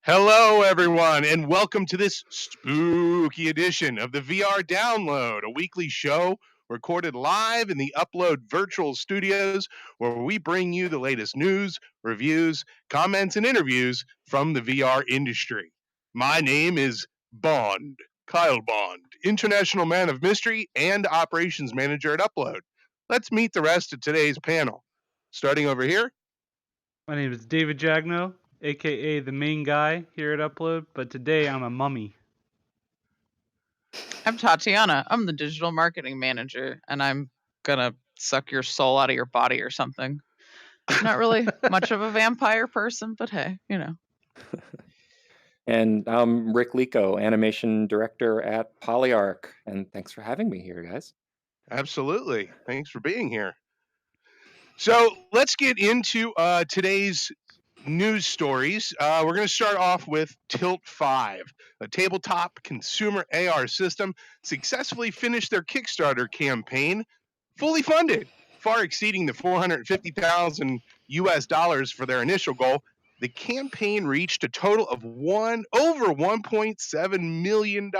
Hello, everyone, and welcome to this spooky edition of the VR Download, a weekly show recorded live in the Upload virtual studios where we bring you the latest news, reviews, comments, and interviews from the VR industry. My name is Bond, Kyle Bond, International Man of Mystery and Operations Manager at Upload. Let's meet the rest of today's panel. Starting over here, My name is David Jagno, aka the main guy here at Upload, but today I'm a mummy. I'm Tatiana. I'm the digital marketing manager, and I'm gonna suck your soul out of your body or something. Not really much of a vampire person, but hey, you know. And I'm Rick Loco, animation director at Polyarc. And thanks for having me here, guys. absolutely. Thanks for being here. So let's get into today's news stories. We're going to start off with Tilt 5, a tabletop consumer AR system, successfully finished their Kickstarter campaign, fully funded, far exceeding the 450,000 US dollars for their initial goal. The campaign reached a total of over $1.7 million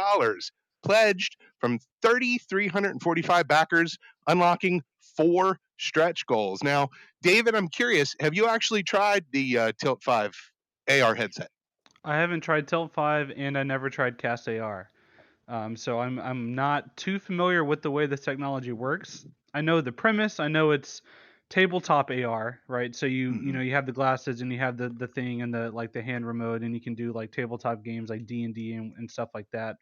pledged from 3,345 backers, unlocking 4 stretch goals. Now, David, I'm curious, have you actually tried the Tilt 5 AR headset? I haven't tried Tilt 5 and I never tried Cast AR. So I'm not too familiar with the way this technology works. I know the premise. I know it's tabletop AR, right? So you have the glasses and you have the thing and the hand remote, and you can do like tabletop games like D&D and stuff like that.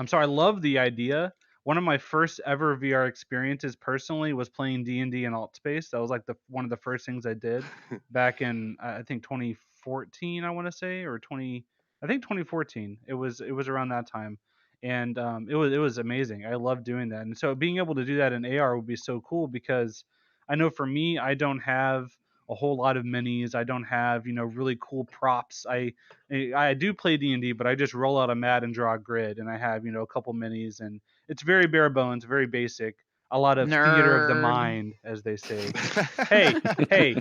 So I love the idea. One of my first ever VR experiences personally was playing D&D in Altspace. That was like one of the first things I did back in I think 2014, I want to say, or 2014. It was around that time, and it was amazing. I love doing that, and so being able to do that in AR would be so cool because I know for me, I don't have a whole lot of minis. I don't have really cool props. I do play D&D, but I just roll out a mat and draw a grid, and I have a couple minis, and it's very bare bones, very basic. A lot of theater of the Nerd. mind, as they say. Hey,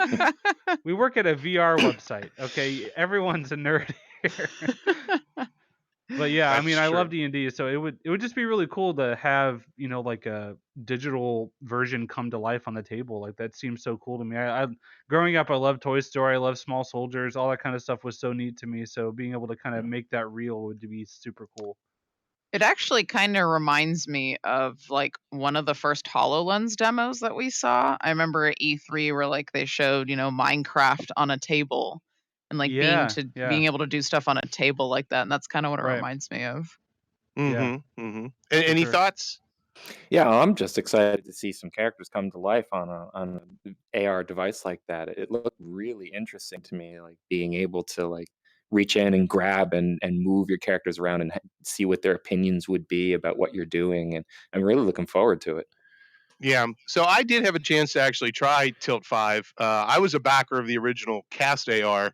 we work at a VR website, okay? Everyone's a nerd here. But yeah, I mean, I love D&D, so it would just be really cool to have like a digital version come to life on the table. Like that seems so cool to me. I growing up, I loved Toy Story, I love Small Soldiers, all that kind of stuff was so neat to me. So being able to kind of make that real would be super cool. It actually kind of reminds me of like one of the first HoloLens demos that we saw. I remember at E3 where like they showed, Minecraft on a table and like being Yeah, able to do stuff on a table like that, and that's kind of what it right. reminds me of. Yeah, Any sure. thoughts? Yeah, I'm just excited to see some characters come to life on an AR device like that. It looked really interesting to me, like being able to like reach in and grab and move your characters around and see what their opinions would be about what you're doing. And I'm really looking forward to it. Yeah, so I did have a chance to actually try Tilt 5. I was a backer of the original Cast AR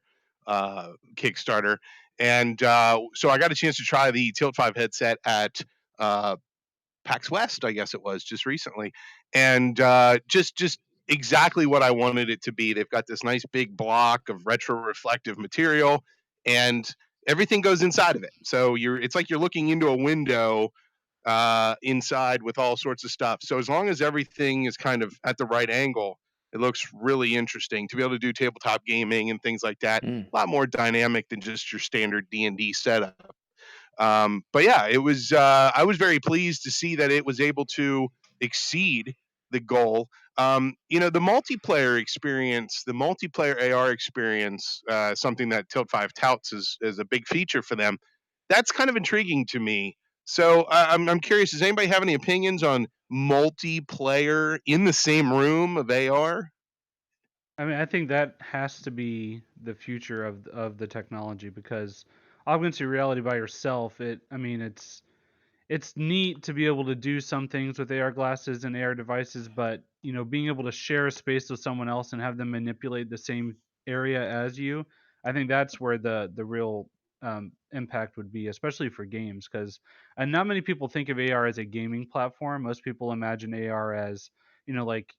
Kickstarter, and so I got a chance to try the Tilt 5 headset at uh, PAX West, I guess it was, just recently, and just exactly what I wanted it to be. They've got this nice big block of retro reflective material, and everything goes inside of it. So it's like you're looking into a window inside with all sorts of stuff. So as long as everything is kind of at the right angle, it looks really interesting to be able to do tabletop gaming and things like that. Mm. A lot more dynamic than just your standard D&D setup. But yeah, it was. I was very pleased to see that it was able to exceed the goal. The multiplayer experience, the multiplayer AR experience, something that Tilt 5 touts as a big feature for them. That's kind of intriguing to me. So I'm curious. Does anybody have any opinions on multiplayer in the same room of AR? I mean, I think that has to be the future of the technology because augmented reality by yourself, it's neat to be able to do some things with AR glasses and AR devices, but being able to share a space with someone else and have them manipulate the same area as you, I think that's where the real impact would be, especially for games, because and not many people think of AR as a gaming platform. Most people imagine AR as like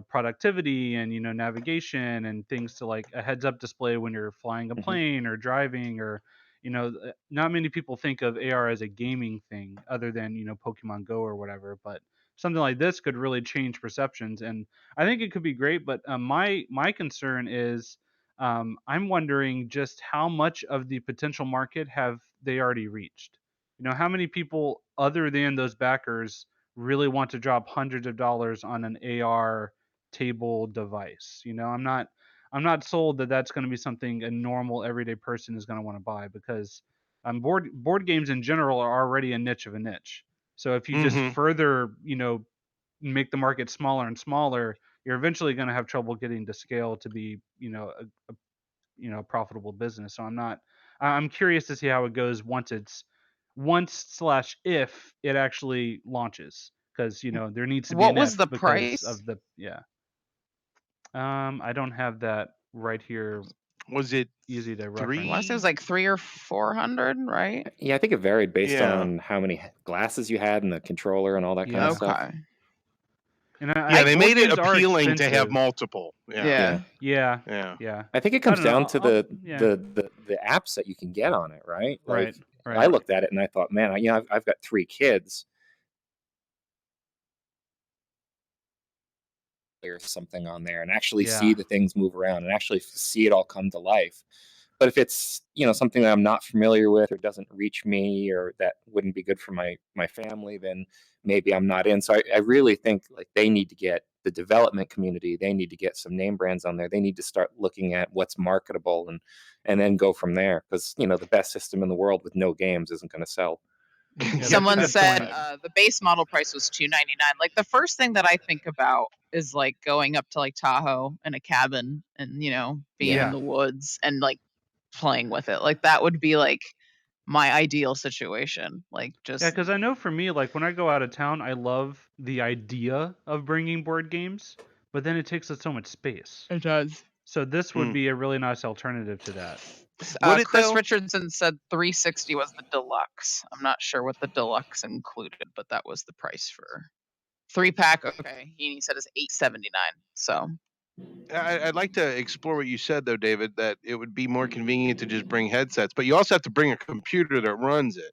productivity and navigation and things to like a heads up display when you're flying a Mhm. plane or driving or not many people think of AR as a gaming thing other than Pokemon Go or whatever, but something like this could really change perceptions, and I think it could be great. But my concern is, I'm wondering just how much of the potential market have they already reached. How many people other than those backers really want to drop hundreds of dollars on an AR table device? I'm not sold that that's going to be something a normal everyday person is going to want to buy, because board games in general are already a niche of a niche. So if you just Mm-hmm. further, make the market smaller and smaller, you're eventually going to have trouble getting to scale to be, a profitable business. So I'm curious to see how it goes once/if it actually launches, because there needs to be What an was if the because price? of the yeah. I don't have that right here, Was it easy to I reference. want to say it was 3? like 300 or 400, right? Yeah, I think it varied based Yeah. on how many glasses you had and the controller and all that kind of Yeah. stuff. Okay. And Yeah, they board made it games are appealing to have expensive. multiple. Yeah. Yeah. Yeah. Yeah. I think it I comes don't know. down to Yeah. the apps that you can get on it, right? Like Right. I looked at it and I thought, man, I've got 3 kids or something on there and actually see Yeah. the things move around and actually see it all come to life. But if it's something that I'm not familiar with or doesn't reach me or that wouldn't be good for my family, then maybe I'm not in. So I really think like they need to get the development community. They need to get some name brands on there. They need to start looking at what's marketable and then go from there. Because the best system in the world with no games isn't going to sell. Yeah, that's a Someone good said point. the base model price was $299. Like the first thing that I think about is like going up to like Tahoe in a cabin and being Yeah. in the woods and like playing with it. Like that would be like my ideal situation. Like Yeah, just because I know for me, like when I go out of town, I love the idea of bringing board games, but then it takes up so much space. it does. So this would Hmm. be a really nice alternative to that. Would it Chris though? Richardson said 360 was the deluxe. I'm not sure what the deluxe included, but that was the price for 3-pack. Okay, he said it's $879. So I'd like to explore what you said though, David, that it would be more convenient to just bring headsets, but you also have to bring a computer that runs it,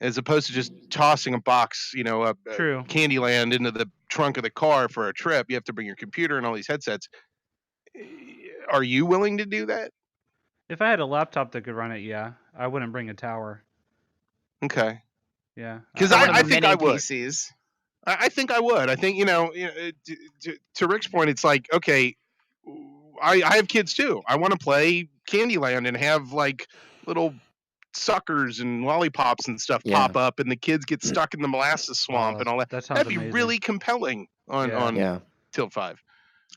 as opposed to just tossing a box, a True. Candyland into the trunk of the car for a trip. You have to bring your computer and all these headsets. Are you willing to do that? If I had a laptop that could run it, yeah, I wouldn't bring a tower. Okay. Yeah. Because or one of I the think mini I would. PCs. I think I would. I think to Rick's point, it's like, okay, I have kids too. I want to play Candyland and have like little suckers and lollipops and stuff Yeah. pop up, and the kids get stuck in the molasses swamp and all that. That sounds That'd be amazing. really compelling on Yeah. Yeah. Tilt 5.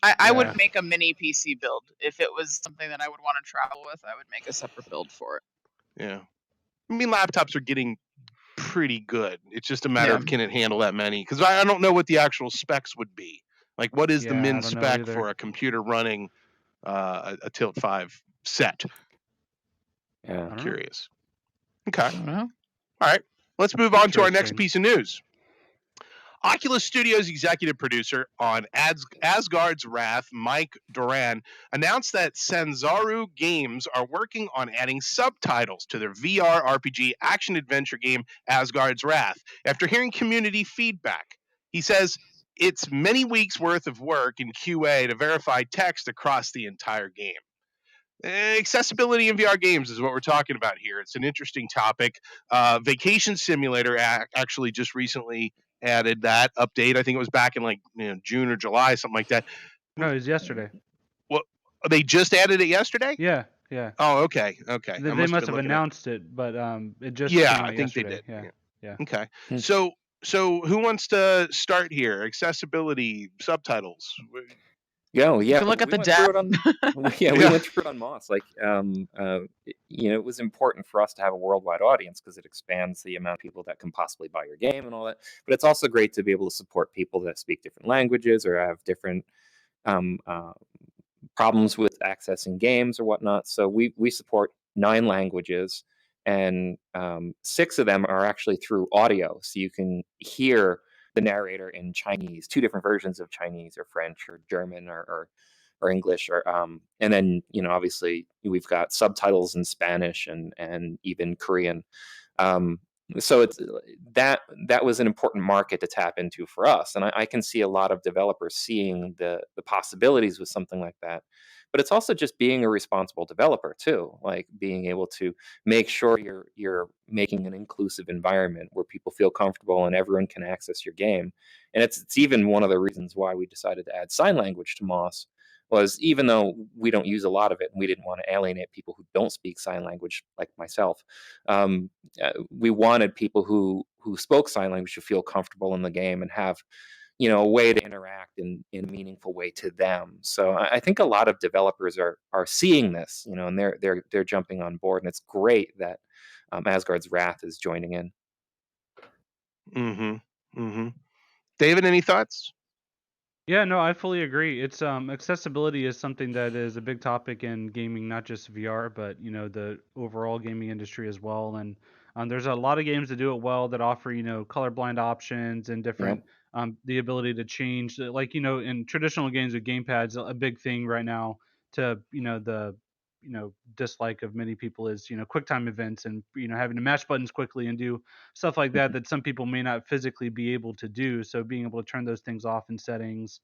I Yeah. would make a mini PC build. If it was something that I would want to travel with, I would make a separate build for it. Yeah. I mean, laptops are getting pretty good. It's just a matter Yeah. of can it handle that many? Because I don't know what the actual specs would be. Like, what is the Yeah, I min don't know spec either. for a computer running a Tilt 5 set? I Yeah. don't know. Curious. Okay. I don't know. All right. Let's move on to our next Interesting. piece of news. Oculus Studios executive producer on Asgard's Wrath, Mike Doran, announced that Sanzaru Games are working on adding subtitles to their VR RPG action adventure game Asgard's Wrath after hearing community feedback. He says it's many weeks worth of work in QA to verify text across the entire game. Accessibility in VR games is what we're talking about here. It's an interesting topic. Vacation Simulator actually just recently added that update. I think it was back in like June or July, something like that. No, it was yesterday. Well, they just added it yesterday. Yeah. Oh, okay. They must have announced it, but it just Yeah, came out I think yesterday. they did. Yeah. Okay. Hmm. So who wants to start here? Accessibility, subtitles. Yeah, You can look at we the went through depth. it on. We went through it on Moss. Like, it was important for us to have a worldwide audience because it expands the amount of people that can possibly buy your game and all that. But it's also great to be able to support people that speak different languages or have different problems with accessing games or whatnot. So we support 9 languages, and 6 of them are actually through audio, so you can hear the narrator in Chinese, 2 different versions of Chinese or French or German or or English, or and then obviously we've got subtitles in Spanish and even Korean. Um, so it's that was an important market to tap into for us, and I can see a lot of developers seeing the possibilities with something like that. But it's also just being a responsible developer too, like being able to make sure you're making an inclusive environment where people feel comfortable and everyone can access your game. And it's even one of the reasons why we decided to add sign language to Moss, was even though we don't use a lot of it and we didn't want to alienate people who don't speak sign language like myself, we wanted people who spoke sign language to feel comfortable in the game and have a way to interact in a meaningful way to them. So I think a lot of developers are seeing this, and they're jumping on board, and it's great that Asgard's Wrath is joining in. Mm-hmm. Mm-hmm. David, any thoughts? Yeah, no, I fully agree. It's accessibility is something that is a big topic in gaming, not just VR, but the overall gaming industry as well. And there's a lot of games that do it well that offer colorblind options and Yep. different the ability to change like in traditional games with gamepads, a big thing right now to the dislike of many people is quick time events and having to mash buttons quickly and do stuff like that Mhm. that some people may not physically be able to do. So being able to turn those things off in settings.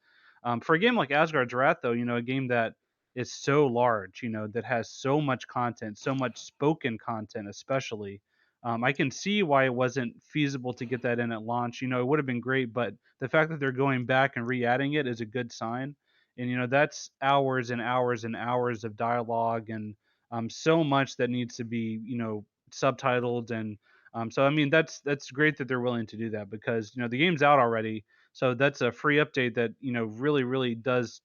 For a game like Asgard's Wrath, though, a game that is so large, that has so much content, so much spoken content, especially. I can see why it wasn't feasible to get that in at launch. It would have been great, but the fact that they're going back and re-adding it is a good sign. And that's hours and hours and hours of dialogue and so much that needs to be subtitled and so I mean that's great that they're willing to do that because the game's out already, so that's a free update that really does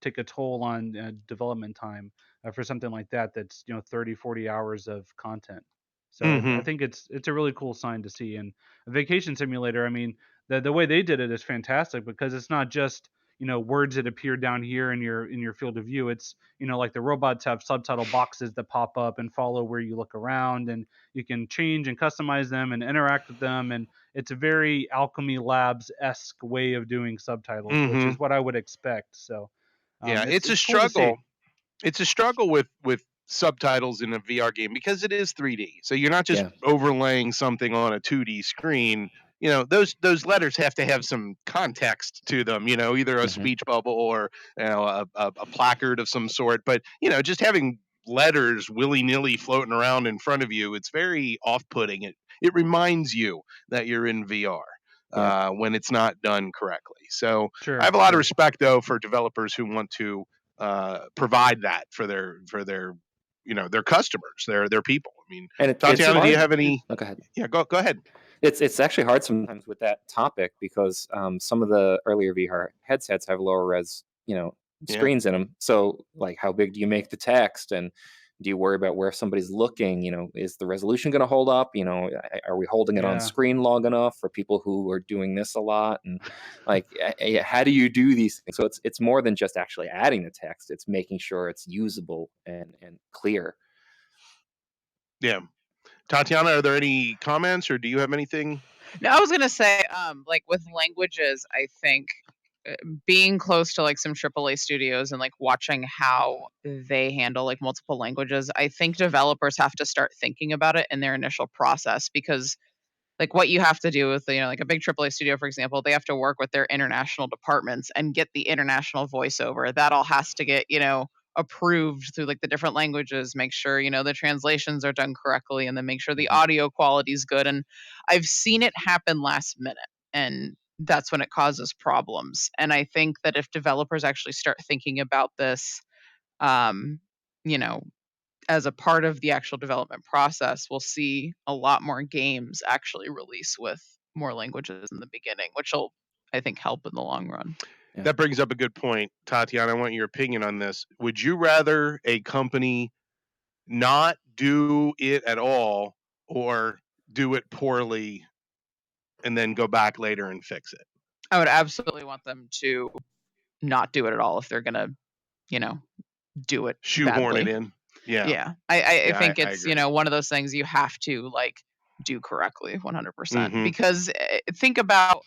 take a toll on development time for something like that. That's 30-40 hours of content. So I Mm-hmm. think it's a really cool sign to see. And a vacation simulator, I mean, the way they did it is fantastic because it's not just words that appear down here in your field of view. It's like the robots have subtitle boxes that pop up and follow where you look around, and you can change and customize them and interact with them. And it's a very Alchemy Labs-esque way of doing subtitles, which Mm-hmm. is what I would expect. So Yeah, it's a it's cool to struggle. see. It's a struggle with subtitles in a VR game because it is 3D. So you're not just Yeah. overlaying something on a 2D screen. Those letters have to have some context to them. Either a Hmm. speech bubble or a placard of some sort. But just having letters willy nilly floating around in front of you, it's very off putting. It reminds you that you're in VR. Yep. When it's not done correctly. So I Sure, have a lot of sure. respect though for developers who want to provide that for their their customers, their people. I mean, And it's Tatiana, do you hard. have any? Oh, go ahead. Yeah, go ahead. It's actually hard sometimes with that topic because some of the earlier VR headsets have lower res, Yeah. screens in them. So like, how big do you make the text, and do you worry about where somebody's looking? Is the resolution going to hold up? Are we holding it on Yeah. screen long enough for people who are doing this a lot? And like, how do you do these things? So it's more than just actually adding the text. It's making sure it's usable and clear. Yeah. Tatiana, are there any comments or do you have anything? No, I was gonna say, like with languages, I think being close to like some AAA studios and like watching how they handle like multiple languages, I think developers have to start thinking about it in their initial process because like what you have to do with like a big AAA studio, for example, they have to work with their international departments and get the international voiceover. That all has to get approved through like the different languages. Make sure the translations are done correctly, and then make sure the Hmm. audio quality is good. And I've seen it happen last minute, and that's when it causes problems. And I think that if developers actually start thinking about this, um, you know, as a part of the actual development process, we'll see a lot more games actually release with more languages in the beginning, which will, I think, help in the long run. Yeah. That brings up a good point, Tatiana. I want your opinion on this. Would you rather a company not do it at all or do it poorly and then go back later and fix it? I would absolutely want them to not do it at all if they're gonna, you know, do it Shoehorn it badly. in. Yeah. Yeah. I Yeah, think I it's, agree. one of those things you have to like do correctly 100% Mm-hmm. because think about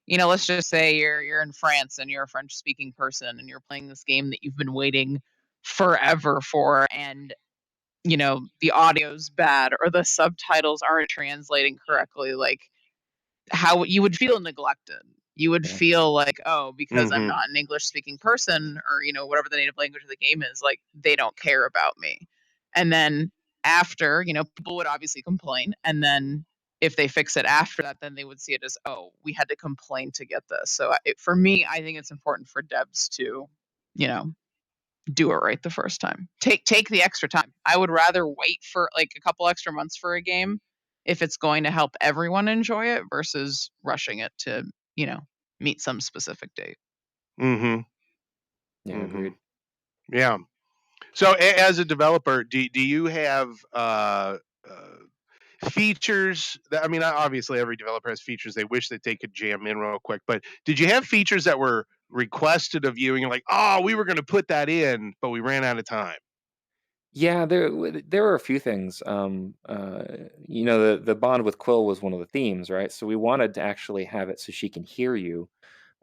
let's just say you're in France and you're a French speaking person and you're playing this game that you've been waiting forever for, and the audio's bad or the subtitles aren't translating correctly, like how you would feel neglected. You would feel like, oh, because I'm not an English speaking person, or whatever the native language of the game is, like they don't care about me. And then after, people would obviously complain, and then if they fix it after that, then they would see it as, oh, we had to complain to get this. So for me, I think it's important for devs to, do it right the first time. Take the extra time. I would rather wait for like a couple extra months for a game if it's going to help everyone enjoy it versus rushing it to, meet some specific date. Mm-hmm. Yeah, agreed. Yeah. So as a developer, do you have features that, I mean, obviously every developer has features they wish that they could jam in real quick, but did you have features that were requested of you and you're like, oh, we were going to put that in, but we ran out of time? Yeah, there were a few things. The bond with Quill was one of the themes, right? So we wanted to actually have it so she can hear you.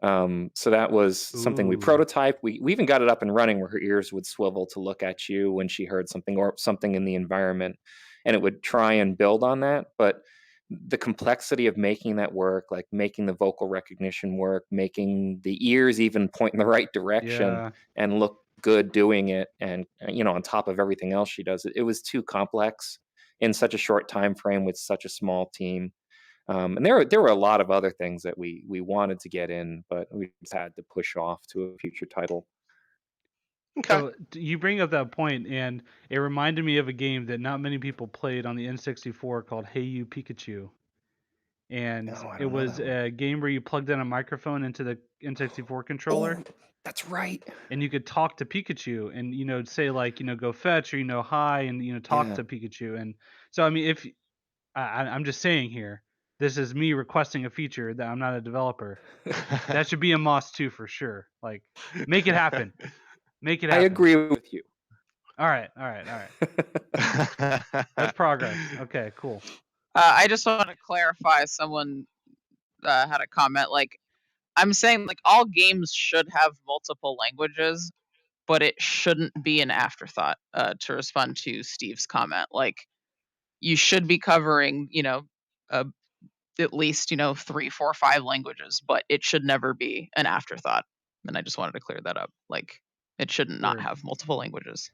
So that was something we Ooh. prototyped. We even got it up and running where her ears would swivel to look at you when she heard something or something in the environment, and it would try and build on that. But the complexity of making that work, like making the vocal recognition work, making the ears even point in the right direction Yeah. and look good doing it, and on top of everything else she does, it was too complex in such a short time frame with such a small team. And there were a lot of other things that we wanted to get in, but we just had to push off to a future title. Okay. So you bring up that point, and it reminded me of a game that not many people played on the N64 called Hey You Pikachu. And No, I it don't know was that one. a game where you plugged in a microphone into the N64 controller, Oh, that's right. and you could talk to Pikachu, and say like go fetch, or hi, and talk Yeah. to Pikachu. And so I mean, if I'm just saying here, this is me requesting a feature that I'm not a developer. That should be a Moss 2 for sure. Like, make it happen. Make it I happen. agree with you. All right. That's progress. Okay, cool. I just want to clarify. Someone had a comment. Like, I'm saying, like, all games should have multiple languages, but it shouldn't be an afterthought. To respond to Steve's comment, like, you should be covering, at least 3, 4, 5 languages, but it should never be an afterthought. And I just wanted to clear that up. Like, it shouldn't not Word. have multiple languages.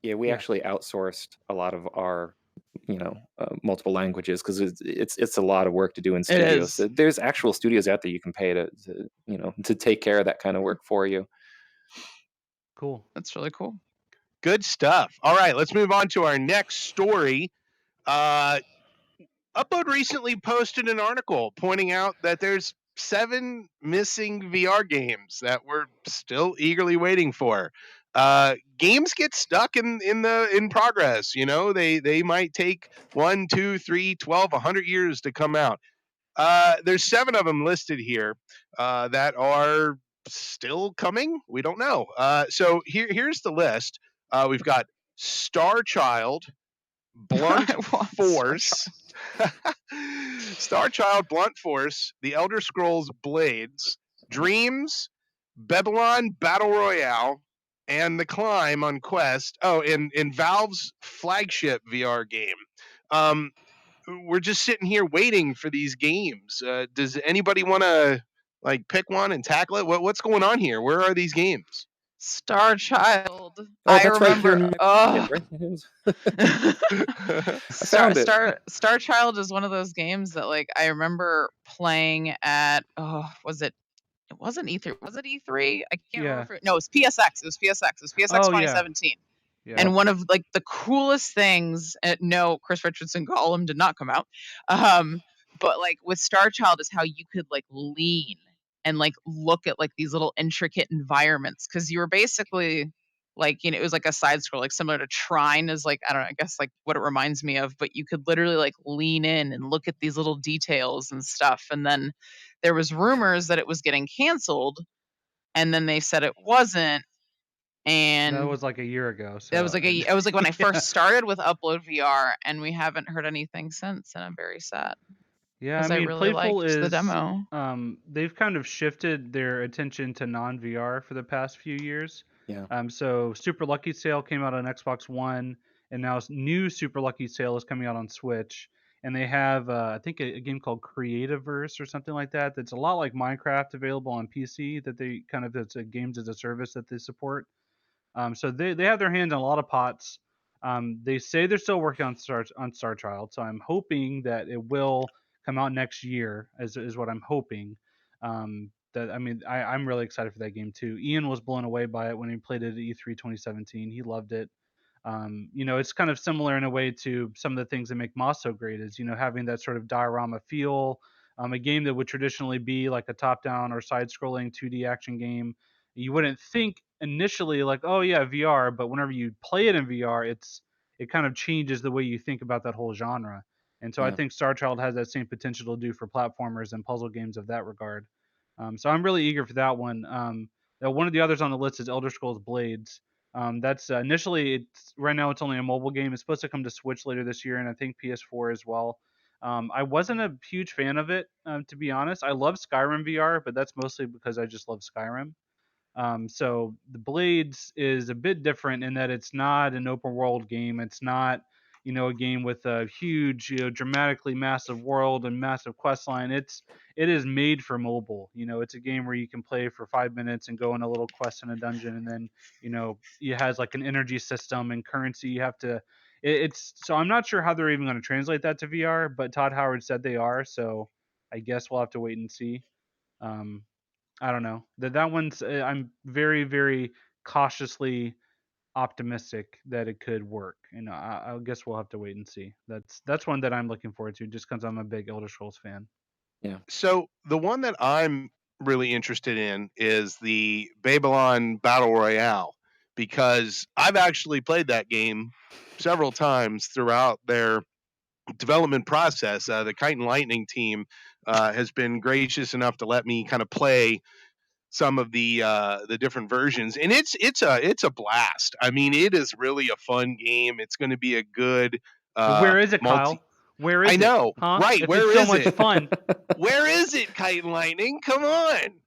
Yeah, we Yeah. actually outsourced a lot of our multiple languages because it's a lot of work to do in studios. is. There's actual studios out there you can pay to take care of that kind of work for you. Cool. That's really cool. Good stuff. All right, let's move on to our next story. Upload recently posted an article pointing out that there's 7 missing VR games that we're still eagerly waiting for. Games get stuck in progress. They might take 1, 2, 3, 12, 100 years to come out. There's 7 of them listed here that are still coming. We don't know. So here's the list. We've got Star Child, Blunt I want Force, Star Child, Blunt Force, The Elder Scrolls Blades, Dreams, Babylon Battle Royale, and The Climb on Quest. Oh, and Valve's flagship VR game. We're just sitting here waiting for these games. Does anybody want to like pick one and tackle it? What's going on here? Where are these games? Star Child. Oh, I that's right here remember. in my pocket, right? I found it. Star Child is one of those games that, like, I remember playing at. Oh, was it? It wasn't E3. Was it E3? I can't remember. Yeah. No, it was PSX. It was PSX. It was PSX Oh, yeah. 2017. Yeah. And one of, like, the coolest things. No, Chris Richardson Gollum did not come out. But like with Star Child is how you could like lean and like look at like these little intricate environments, because you were basically like, it was like a side scroll, like similar to Trine is like, I don't know, I guess like what it reminds me of, but you could literally like lean in and look at these little details and stuff. And then there was rumors that it was getting canceled, and then they said it wasn't. And That was like a year ago. So it was like when I Yeah. first started with Upload VR, and we haven't heard anything since, and I'm very sad. Yeah, I because I mean, really Playful liked the is demo. they've kind of shifted their attention to non-VR for the past few years. Yeah. So Super Lucky Sale came out on Xbox One, and now new Super Lucky Sale is coming out on Switch. And they have, I think, a game called Creativerse or something like that. That's a lot like Minecraft, available on PC. That they kind of it's a games as a service that they support. So they have their hands on a lot of pots. They say they're still working on Star Child, so I'm hoping that it will come out next year. Is what I'm hoping. That I mean, I'm really excited for that game too. Ian was blown away by it when he played it at E3 2017. He loved it. It's kind of similar in a way to some of the things that make Moss so great, is having that sort of diorama feel. A game that would traditionally be like a top-down or side-scrolling 2D action game, you wouldn't think initially like, oh yeah, VR, but whenever you play it in VR, it kind of changes the way you think about that whole genre. And so I Yeah. think Star Child has that same potential to do for platformers and puzzle games of that regard. So I'm really eager for that one. One of the others on the list is Elder Scrolls Blades. That's initially it's right now it's only a mobile game. It's supposed to come to Switch later this year, and I think PS4 as well. I wasn't a huge fan of it, to be honest. I love Skyrim VR, but that's mostly because I just love Skyrim. So the Blades is a bit different in that it's not an open world game. It's not, a game with a huge, dramatically massive world and massive quest line. It is made for mobile. It's a game where you can play for 5 minutes and go on a little quest in a dungeon, and then, it has like an energy system and currency. You have to. It's so I'm not sure how they're even going to translate that to VR, but Todd Howard said they are. So I guess we'll have to wait and see. Um, I don't know. That one's I'm very very cautiously optimistic that it could work. I guess we'll have to wait and see. That's one that I'm looking forward to, just because I'm a big Elder Scrolls fan. Yeah. So the one that I'm really interested in is the Babylon Battle Royale, because I've actually played that game several times throughout their development process. The Kite and Lightning team has been gracious enough to let me kind of play some of the different versions, and it's a blast. I mean, it is really a fun game. It's going to be a good But where is it, multi. Kyle? Where I is it? know, Huh? right? If it's Where so is much it? fun. Where is it, Kite and Lightning? Come on.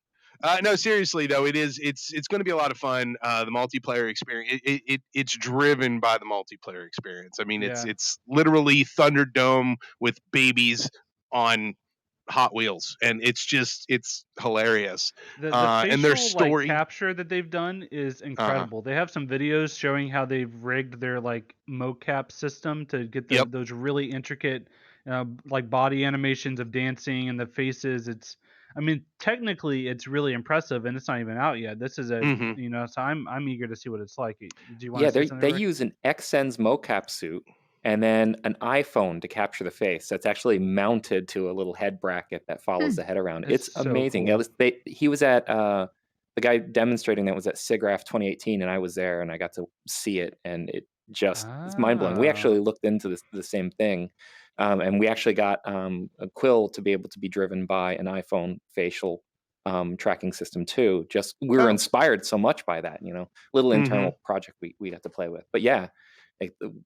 No, seriously though, it's going to be a lot of fun. The multiplayer experience, it's driven by the multiplayer experience. I mean, it's Yeah. it's literally Thunderdome with babies on Hot Wheels, and it's hilarious. The And their facial like story, capture that they've done is uh-huh. incredible. They have some videos showing how they've rigged their like mocap system to get Yep. those really intricate like body animations of dancing and the faces. I mean, technically it's really impressive, and it's not even out yet. This is Hmm. so I'm eager to see what it's like. Do you want Yeah, to say they something, they Rick? use an XSense mocap suit and then an iPhone to capture the face. That's actually mounted to a little head bracket that follows Hmm. the head around. It's It's so amazing. cool. He was at the guy demonstrating that was at SIGGRAPH 2018, and I was there and I got to see it, and it's mind blowing. We Ah, actually looked into the same thing, and we actually got a Quill to be able to be driven by an iPhone facial tracking system too. Just we were Oh. inspired so much by that, little Hmm. internal project we got to play with. But yeah,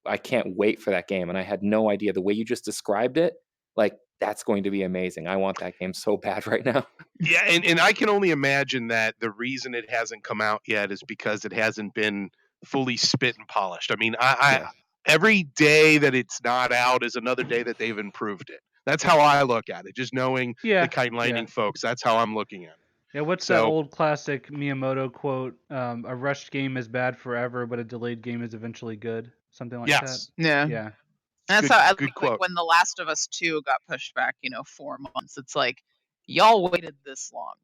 I can't wait for that game, and I had no idea the way you just described it. Like that's going to be amazing. I want that game so bad right now. Yeah, and I can only imagine that the reason it hasn't come out yet is because it hasn't been fully spit and polished. I mean, I Yeah, every day that it's not out is another day that they've improved it. That's how I look at it. Just knowing the yeah, Kite and yeah. Lightning folks, that's how I'm looking at it. Yeah, what's that So old classic Miyamoto quote? A rushed game is bad forever, but a delayed game is eventually good. Something like that. yes, Yeah. Yeah. That's good how I good like quote. when The Last of Us 2 got pushed back, 4 months. It's like, y'all waited this long.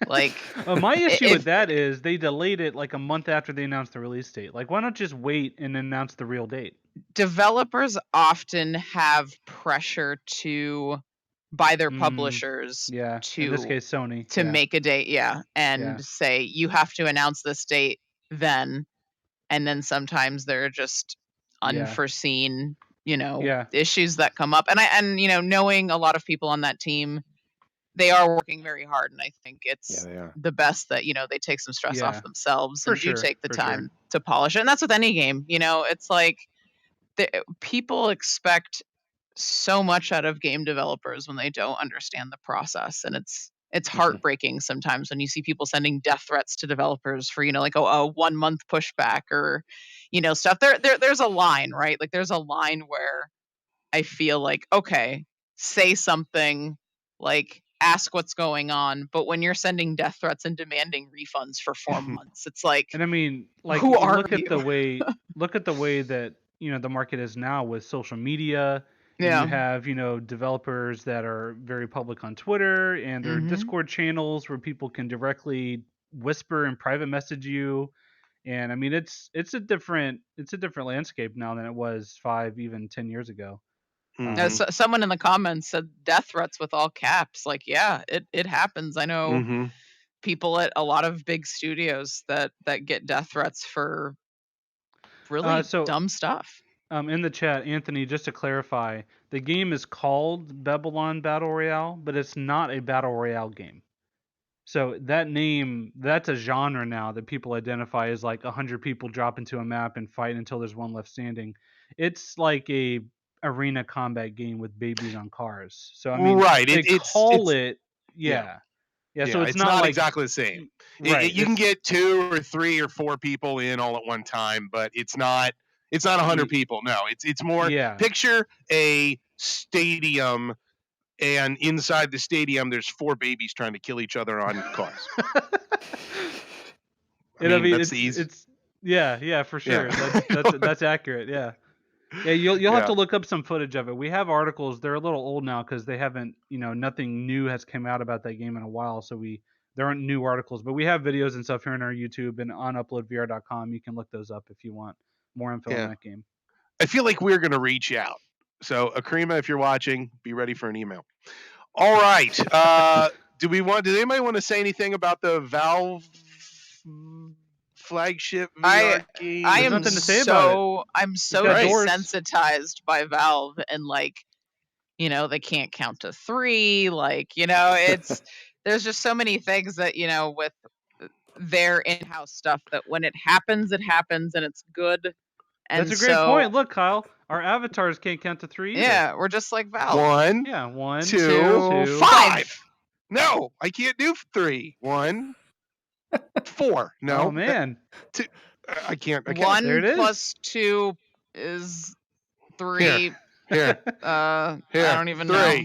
Like, My issue with if that is they delayed it like a month after they announced the release date. Like, why not just wait and announce the real date? developers often have pressure by their Mm, publishers yeah. In this to case, Sony. to Yeah. make a date, yeah, Yeah. and say you have to announce this date then, and then sometimes there are just Yeah. unforeseen, Yeah. issues that come up. And knowing a lot of people on that team, they are working very hard, and I think yeah, it's they are. the best that they take some stress off Yeah. themselves For and do sure. take the For sure. time to polish it. And that's with any game. It's like people expect so much out of game developers when they don't understand the process, and it's heartbreaking sometimes when you see people sending death threats to developers for like a 1 month pushback or stuff. There's a line, right? Like there's a line where I feel like, okay, say something, like ask what's going on, but when you're sending death threats and demanding refunds for 4 months, it's like, And I mean, like, who are look at you? the way that the market is now with social media, and you Yeah. have developers that are very public on Twitter, and there are Mhm. Discord channels where people can directly whisper and private message you. And I mean, it's a different landscape now than it was 5, even 10 years ago. Now, Mhm. someone in the comments said death threats with all caps. Like, yeah, it happens. I know Mhm. people at a lot of big studios that get death threats for really So dumb stuff. in the chat, Anthony, just to clarify, the game is called Babylon Battle Royale, but it's not a battle royale game. So that name, that's a genre now that people identify as like 100 people drop into a map and fight until there's one left standing. It's like a arena combat game with babies on cars. So I mean, Right. they call it, yeah. yeah. So it's It's not not like exactly the same. right. You can It's get 2 or 3 or 4 people in all at one time, but it's not 100 people. No, it's more, yeah. picture a stadium, and inside the stadium there's 4 babies trying to kill each other on cars. And I mean, That's the easy. it's yeah, for sure. Yeah. That's accurate. Yeah. Yeah, you'll have Yeah. to look up some footage of it. We have articles. They're a little old now because they haven't, nothing new has come out about that game in a while. So there aren't new articles, but we have videos and stuff here on our YouTube and on uploadvr.com. You can look those up if you want more info on Yeah. that game. I feel like we're going to reach out. So, Akrima, if you're watching, be ready for an email. All right. Does anybody want to say anything about the Valve flagship VR game? I There's am nothing to say about it. I'm It's so got doors. desensitized by Valve, and like, they can't count to 3. Like, it's there's just so many things that, with their in-house stuff, that when it happens and it's good. And That's a great point. Look, Kyle, our avatars can't count to 3 either. Yeah, we're just like Valve. 1, Yeah, 1, 2, 2, 5. No, I can't do 3. 1, 4. No. Oh man. 2. I can't. 1 There it is. plus 2 is 3. Here. I don't even know.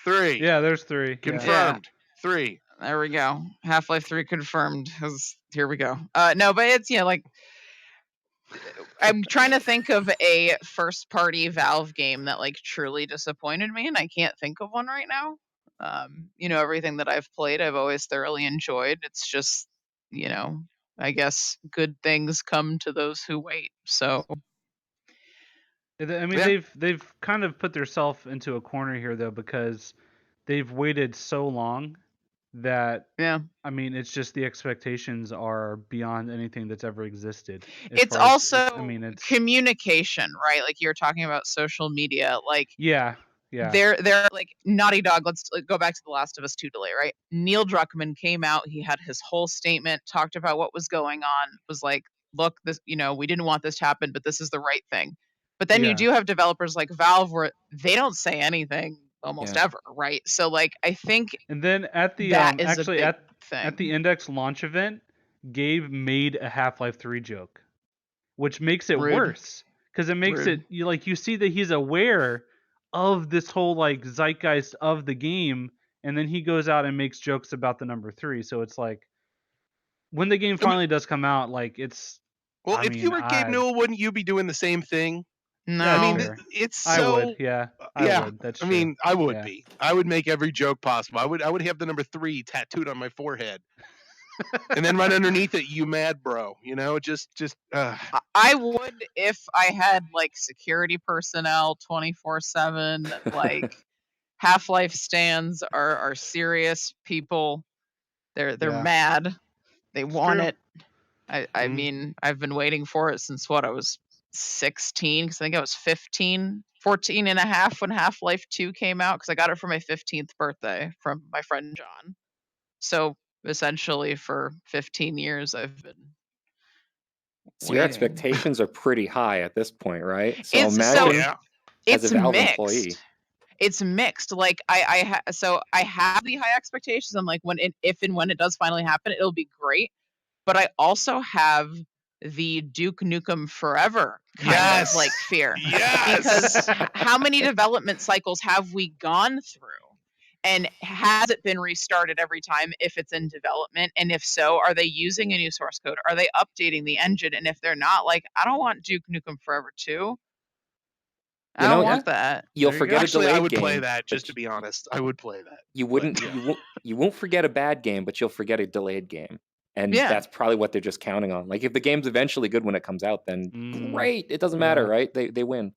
3. Yeah, there's 3. Confirmed. 3. There we go. Half-Life 3 confirmed. Here we go. No, but it's like, I'm trying to think of a first-party Valve game that like truly disappointed me, and I can't think of one right now. Everything that I've played, I've always thoroughly enjoyed. It's just, I guess good things come to those who wait. So I mean, they've kind of put themselves into a corner here though, because they've waited so long that yeah, I mean, it's just the expectations are beyond anything that's ever existed. it's also communication, right? Like you're talking about social media, like yeah. They're like Naughty Dog. Let's go back to The Last of Us 2 delay, right? Neil Druckmann came out. He had his whole statement, talked about what was going on, was like, look, this, we didn't want this to happen, but this is the right thing. But then you do have developers like Valve where they don't say anything almost ever, right? So like, I think and then at the that is actually a big thing. at the Index launch event, Gabe made a Half-Life 3 joke, which makes it worse because it makes it you see that he's aware of this whole like zeitgeist of the game, and then he goes out and makes jokes about the number 3. So it's like when the game finally does come out, like it's. Well, if you were Gabe Newell, wouldn't you be doing the same thing? No, I mean, it's so. I would, yeah. I would. That's true. I mean, I would be. I would make every joke possible. I would have the number 3 tattooed on my forehead, and then right underneath it, "You mad, bro?" Just. I would if I had like security personnel 24/7. Like Half-Life stands are serious people. They're mad. They want it. I mean, I've been waiting for it since I was 16, because I think I was 14 and a half when Half-Life 2 came out, because I got it for my 15th birthday from my friend John. So essentially for 15 years I've been So your expectations are pretty high at this point, right? So It's imagine. so as a It's Valve mixed. employee. It's mixed. Like so I have the high expectations. I'm like, if and when it does finally happen, it'll be great. But I also have the Duke Nukem Forever kind of like fear. Because how many development cycles have we gone through? And has it been restarted every time if it's in development? And if so, are they using a new source code? Are they updating the engine? And if they're not, like, I don't want Duke Nukem Forever 2. I don't want that. You'll There you go. forget a Actually, delayed I would game. play that, but just to be honest. I would play that. You but wouldn't. yeah. You won't forget a bad game, but you'll forget a delayed game, and Yeah. that's probably what they're just counting on. Like, if the game's eventually good when it comes out, then great. It doesn't matter, Yeah. right? They win.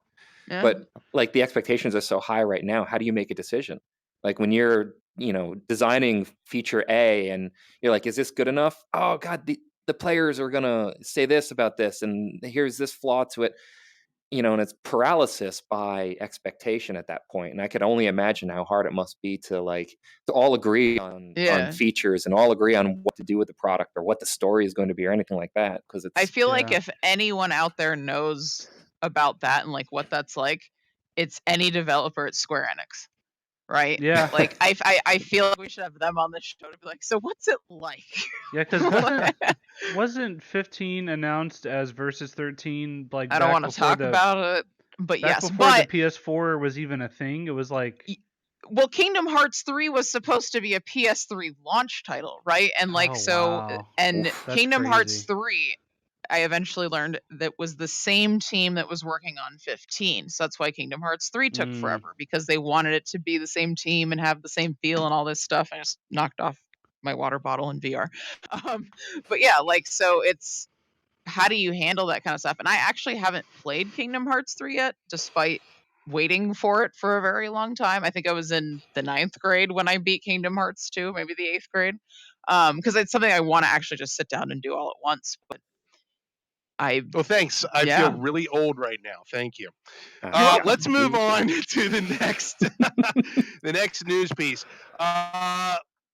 Yeah. But like the expectations are so high right now. How do you make a decision? Like when you're, designing feature A and you're like, is this good enough? Oh God, the players are gonna say this about this, and here's this flaw to it. And it's paralysis by expectation at that point. And I could only imagine how hard it must be to all agree on Yeah. features and all agree on what to do with the product or what the story is going to be or anything like that. Because it's I feel like Yeah. if anyone out there knows about that and like what that's like, it's any developer at Square Enix, right? Yeah. Like I feel like we should have them on the show to be like, so what's it like? Yeah, because wasn't 15 announced as Versus 13 like I don't back want to before talk the about it, but back yes, before but the PS4 was even a thing? It was like, well, Kingdom Hearts 3 was supposed to be a PS3 launch title, right? And like oh so, wow, and Oof, that's Kingdom Hearts crazy. 3, I eventually learned that was the same team that was working on 15. So that's why Kingdom Hearts 3 took forever, because they wanted it to be the same team and have the same feel and all this stuff. I just knocked off my water bottle in VR. But yeah, like, so it's, how do you handle that kind of stuff? And I actually haven't played Kingdom Hearts 3 yet, despite waiting for it for a very long time. I think I was in the 9th grade when I beat Kingdom Hearts 2, maybe the 8th grade. Because it's something I want to actually just sit down and do all at once. But Well, thanks. I feel really old right now. Thank you. Let's move on to the next the next news piece.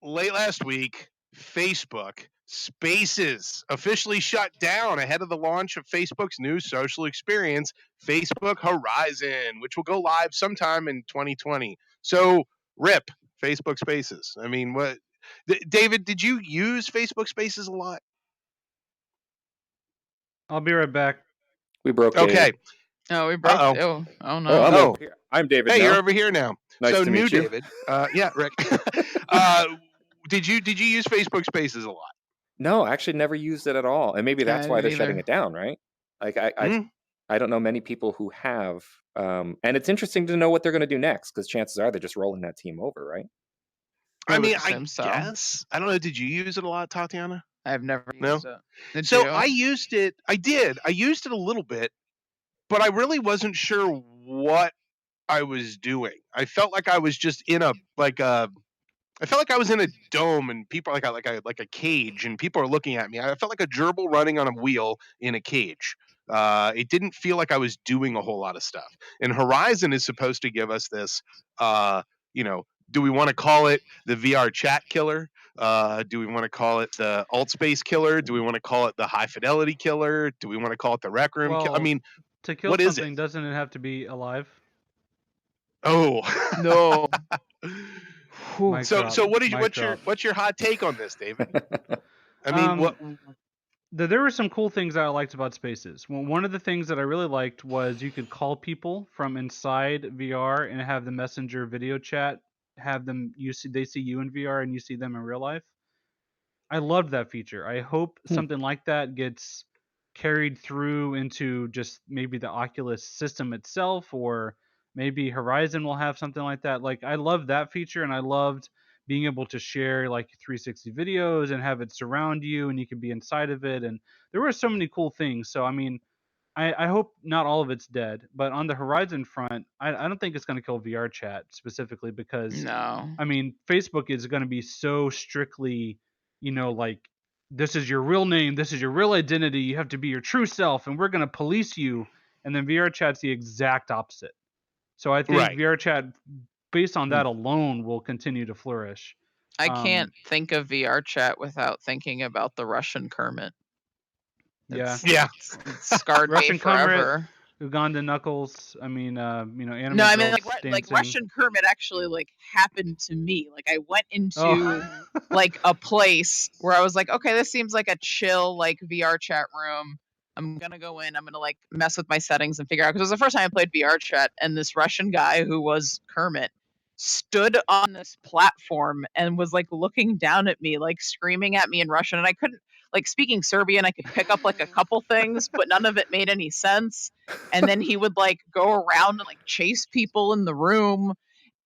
Late last week, Facebook Spaces officially shut down ahead of the launch of Facebook's new social experience, Facebook Horizon, which will go live sometime in 2020. So, rip Facebook Spaces. I mean, what? David, did you use Facebook Spaces a lot? I'll be right back. We broke Okay. David. Oh, we broke. Uh-oh. Oh no. Oh, I'm over here. I'm David Hey, now. you're over here now. Nice so to new meet you. David. Yeah, Rick. Did you use Facebook Spaces a lot? No, I actually never used it at all. And maybe that's why they're shutting it down, right? Like I don't know many people who have. And it's interesting to know what they're going to do next, because chances are they're just rolling that team over, right? I mean, I assume so. guess. I don't know. Did you use it a lot, Tatiana? I've never No? used it. Did So you? I used it. I did. I used it a little bit, but I really wasn't sure what I was doing. I felt like I was just in a I felt like I was in a dome and people like a cage and people are looking at me. I felt like a gerbil running on a wheel in a cage. It didn't feel like I was doing a whole lot of stuff. And Horizon is supposed to give us this, do we want to call it the VR chat killer? Do we want to call it the alt space killer? Do we want to call it the high fidelity killer? Do we want to call it the rec room killer? I Well, mean, to kill what is something, it? doesn't it have to be alive? Oh, No. Mic So drop, what's your hot take on this, David? I mean, what? There were some cool things that I liked about Spaces. Well, one of the things that I really liked was you could call people from inside VR and have the messenger video chat, have them they see you in VR and you see them in real life. I loved that feature. I hope something like that gets carried through into just maybe the Oculus system itself, or maybe Horizon will have something like that. Like, I loved that feature, and I loved being able to share like 360 videos and have it surround you and you can be inside of it. And there were so many cool things. So, I mean, I hope not all of it's dead, but on the Horizon front, I don't think it's going to kill VR chat specifically, because No. I mean, Facebook is going to be so strictly, like, this is your real name, this is your real identity, you have to be your true self, and we're going to police you. And then VR chat's the exact opposite. So I think Right. VR chat, based on that alone, will continue to flourish. I can't think of VR chat without thinking about the Russian Kermit. Yeah. It's scarred me Russian forever. Uganda Knuckles. I mean, Anime No, I mean Girls like dancing. Russian Kermit actually like happened to me. Like I went into Oh, like a place where I was like, okay, this seems like a chill like VR chat room. I'm gonna go in. I'm gonna like mess with my settings and figure out, because it was the first time I played VR chat, and this Russian guy who was Kermit stood on this platform and was like looking down at me, like screaming at me in Russian, and I couldn't, like, speaking Serbian, I could pick up like a couple things, but none of it made any sense. And then he would like go around and like chase people in the room,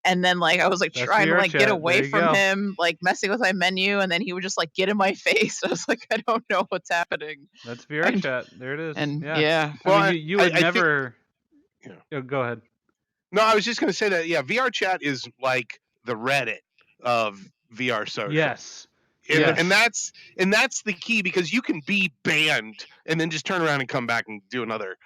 and then like I was like that's trying to VR like get chat. away There you from go. him, like messing with my menu, and then he would just like get in my face. I was like, I don't know what's happening. That's VR And, chat. There it is. and Yeah. yeah. Well, I mean, you would I think. never. Yeah. Oh, go ahead. No, I was just going to say that. Yeah, VR chat is like the Reddit of VR social. Yes. And, Yes. and that's the key, because you can be banned and then just turn around and come back and do another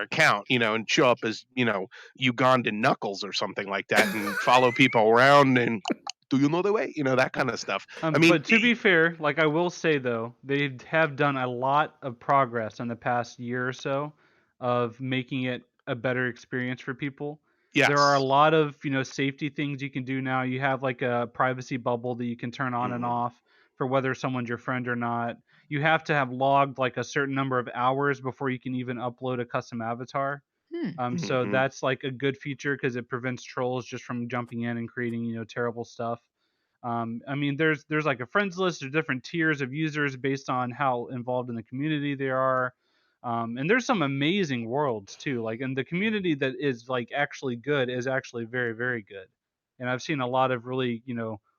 account, and show up as, Ugandan Knuckles or something like that, and follow people around and do you know the way, that kind of stuff. I mean, But to be fair, like I will say though, they have done a lot of progress in the past year or so of making it a better experience for people. yes. There are a lot of, safety things you can do now. You have like a privacy bubble that you can turn on and off for whether someone's your friend or not. You have to have logged like a certain number of hours before you can even upload a custom avatar. So that's like a good feature because it prevents trolls just from jumping in and creating, terrible stuff. I mean, there's like a friends list of different tiers of users based on how involved in the community they are. And there's some amazing worlds too. Like, and the community that is like actually good is actually very, very good. And I've seen a lot of really,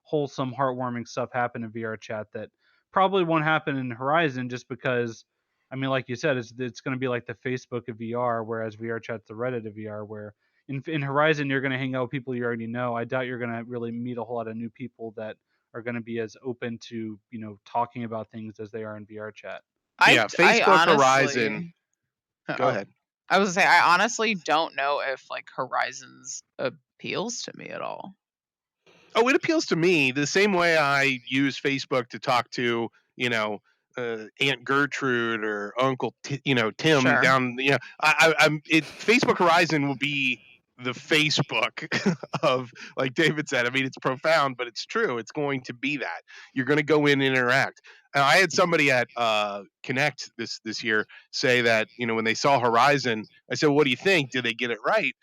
wholesome, heartwarming stuff happen in VR chat that probably won't happen in Horizon just because, I mean, like you said, it's going to be like the Facebook of VR, whereas VR chat's the Reddit of VR, where in Horizon you're going to hang out with people you already know. I doubt you're going to really meet a whole lot of new people that are going to be as open to talking about things as they are in VR chat. Yeah, I Facebook honestly, Horizon. Go ahead. I was gonna say, I honestly don't know if like Horizons appeals to me at all. Oh, it appeals to me the same way I use Facebook to talk to, Aunt Gertrude or Uncle, Tim Sure. down. Facebook Horizon will be the Facebook of, like David said. I mean, it's profound, but it's true. It's going to be that you're going to go in and interact. And I had somebody at Connect this year say that, when they saw Horizon, I said, "What do you think? Did they get it right?"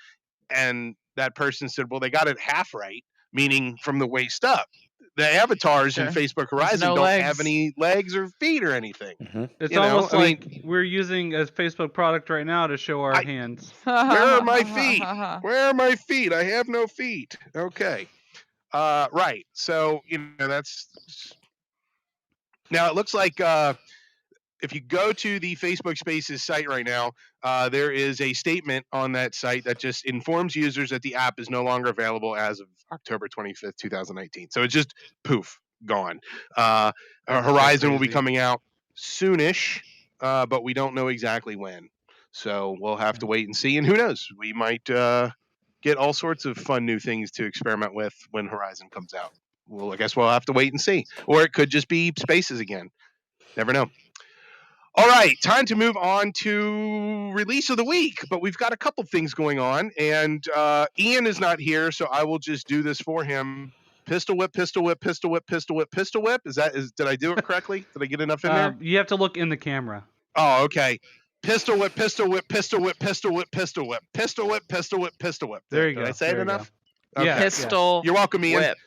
And that person said, "Well, they got it half right, meaning from the waist up. The avatars in Sure. Facebook There's Horizon no don't legs. have any legs or feet or anything." It's You know, almost I like mean- we're using a Facebook product right now to show our hands. Where are my feet? Where are my feet? I have no feet. Okay. Right. So, that's now it looks like if you go to the Facebook Spaces site right now, there is a statement on that site that just informs users that the app is no longer available as of October 25th, 2019. So it's just poof, gone. That's so Horizon will be crazy. coming out soonish, but we don't know exactly when. So we'll have to wait and see. And who knows? We might get all sorts of fun new things to experiment with when Horizon comes out. Well, I guess we'll have to wait and see. Or it could just be Spaces again. Never know. All right, time to move on to release of the week, but we've got a couple things going on, and Ian is not here, so I will just do this for him. Pistol whip, pistol whip, pistol whip, pistol whip, pistol whip. Did I do it correctly? Did I get enough in there? You have to look in the camera. Oh, okay. Pistol whip, pistol whip, pistol whip, pistol whip, pistol whip, pistol whip, pistol whip, pistol whip. There you Did go. I say it There you go. enough? Yeah. Okay. Pistol. You're welcome, Ian. Whip.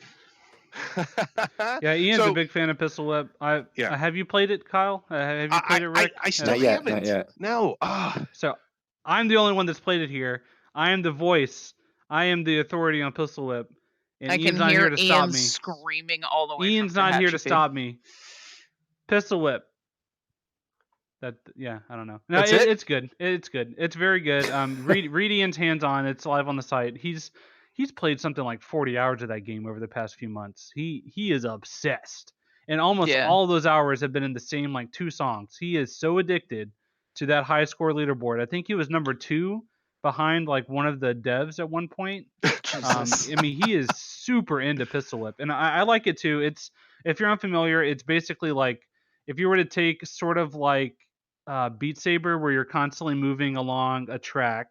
Yeah, Ian's So- a big fan of Pistol Whip. Yeah. Have you played it, Kyle? Have you played it, Rick? I still Not yet, haven't. not yet. No. So I'm the only one that's played it here. I am the voice. I am the authority on Pistol Whip. And I Ian's can not hear here to stop Ian me. screaming all the way. Ian's from not here to Tehachapi. stop me. Pistol Whip. I don't know. No, That's it? it's good. It's good. It's very good. Read Ian's hands on. It's live on the site. He's played something like 40 hours of that game over the past few months. He is obsessed. And almost Yeah. all those hours have been in the same like 2 songs. He is so addicted to that high score leaderboard. I think he was number 2 behind like one of the devs at one point. Jesus. I mean, he is super into Pistol Whip, and I like it too. It's, if you're unfamiliar, it's basically like if you were to take sort of like Beat Saber, where you're constantly moving along a track,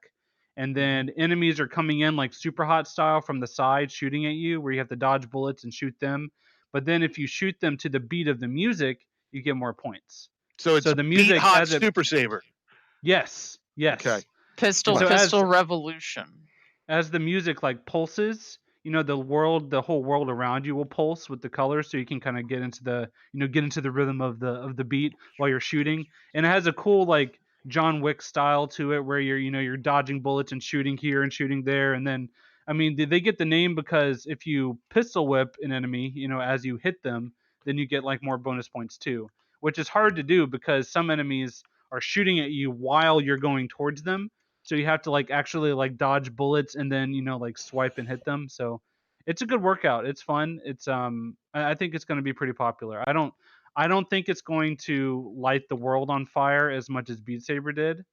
and then enemies are coming in like Super Hot style from the side, shooting at you, where you have to dodge bullets and shoot them. But then if you shoot them to the beat of the music, you get more points. So it's So the Beat music Hot as it Super Saver. yes, Okay. yes. And Pistol so Pistol Revolution. as the music like pulses, the whole world around you will pulse with the colors, so you can kind of get into the rhythm of the beat while you're shooting. And it has a cool like John Wick style to it, where you're dodging bullets and shooting here and shooting there. And then I mean, they get the name because if you pistol whip an enemy, as you hit them, then you get like more bonus points too, which is hard to do because some enemies are shooting at you while you're going towards them, so you have to like actually like dodge bullets and then like swipe and hit them. So it's a good workout. It's fun. I think it's going to be pretty popular. I don't think it's going to light the world on fire as much as Beat Saber did,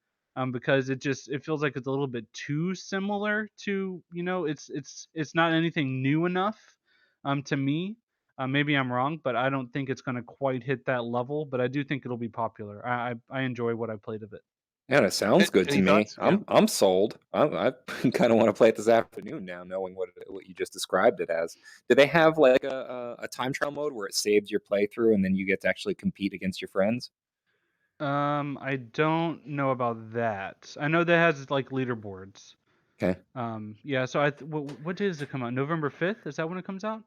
because it feels like it's a little bit too similar to, it's not anything new enough to me. Maybe I'm wrong, but I don't think it's going to quite hit that level. But I do think it'll be popular. I enjoy what I played of it. Yeah, it sounds good to Any me. thoughts? Yeah. I'm sold. I kind of want to play it this afternoon now, knowing what you just described it as. Do they have like a time trial mode where it saves your playthrough and then you get to actually compete against your friends? I don't know about that. I know that has like leaderboards. Okay. Yeah. So what day does it come out? November 5th? Is that when it comes out?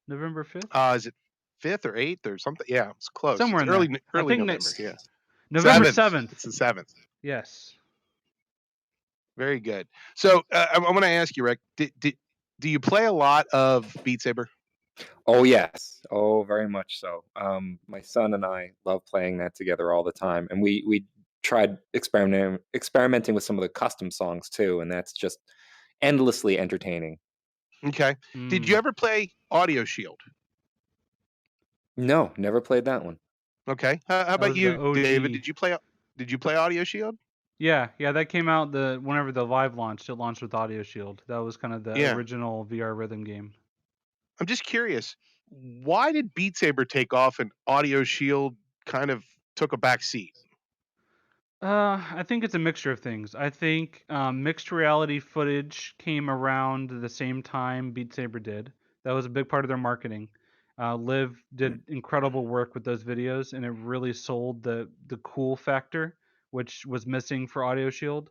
November 5th? Is it 5th or 8th or something? Yeah, it's close. Somewhere It's in there. I early think November. Yeah. November 7th. 7th. It's the 7th. Yes. Very good. So I want to ask you, Rick, do you play a lot of Beat Saber? Oh yes. Oh, very much so. My son and I love playing that together all the time, and we tried experimenting with some of the custom songs too, and that's just endlessly entertaining. Okay. Did you Mm. ever play Audio Shield? No, never played that one. Okay. How That about was the you, David? OG. Did you play Audio Shield? Yeah, that came out whenever the Live launched. It launched with Audio Shield. That was kind of the Yeah. original VR rhythm game. I'm just curious, why did Beat Saber take off and Audio Shield kind of took a back seat? I think it's a mixture of things. I think mixed reality footage came around the same time Beat Saber did. That was a big part of their marketing. Liv did incredible work with those videos, and it really sold the cool factor, which was missing for Audio Shield.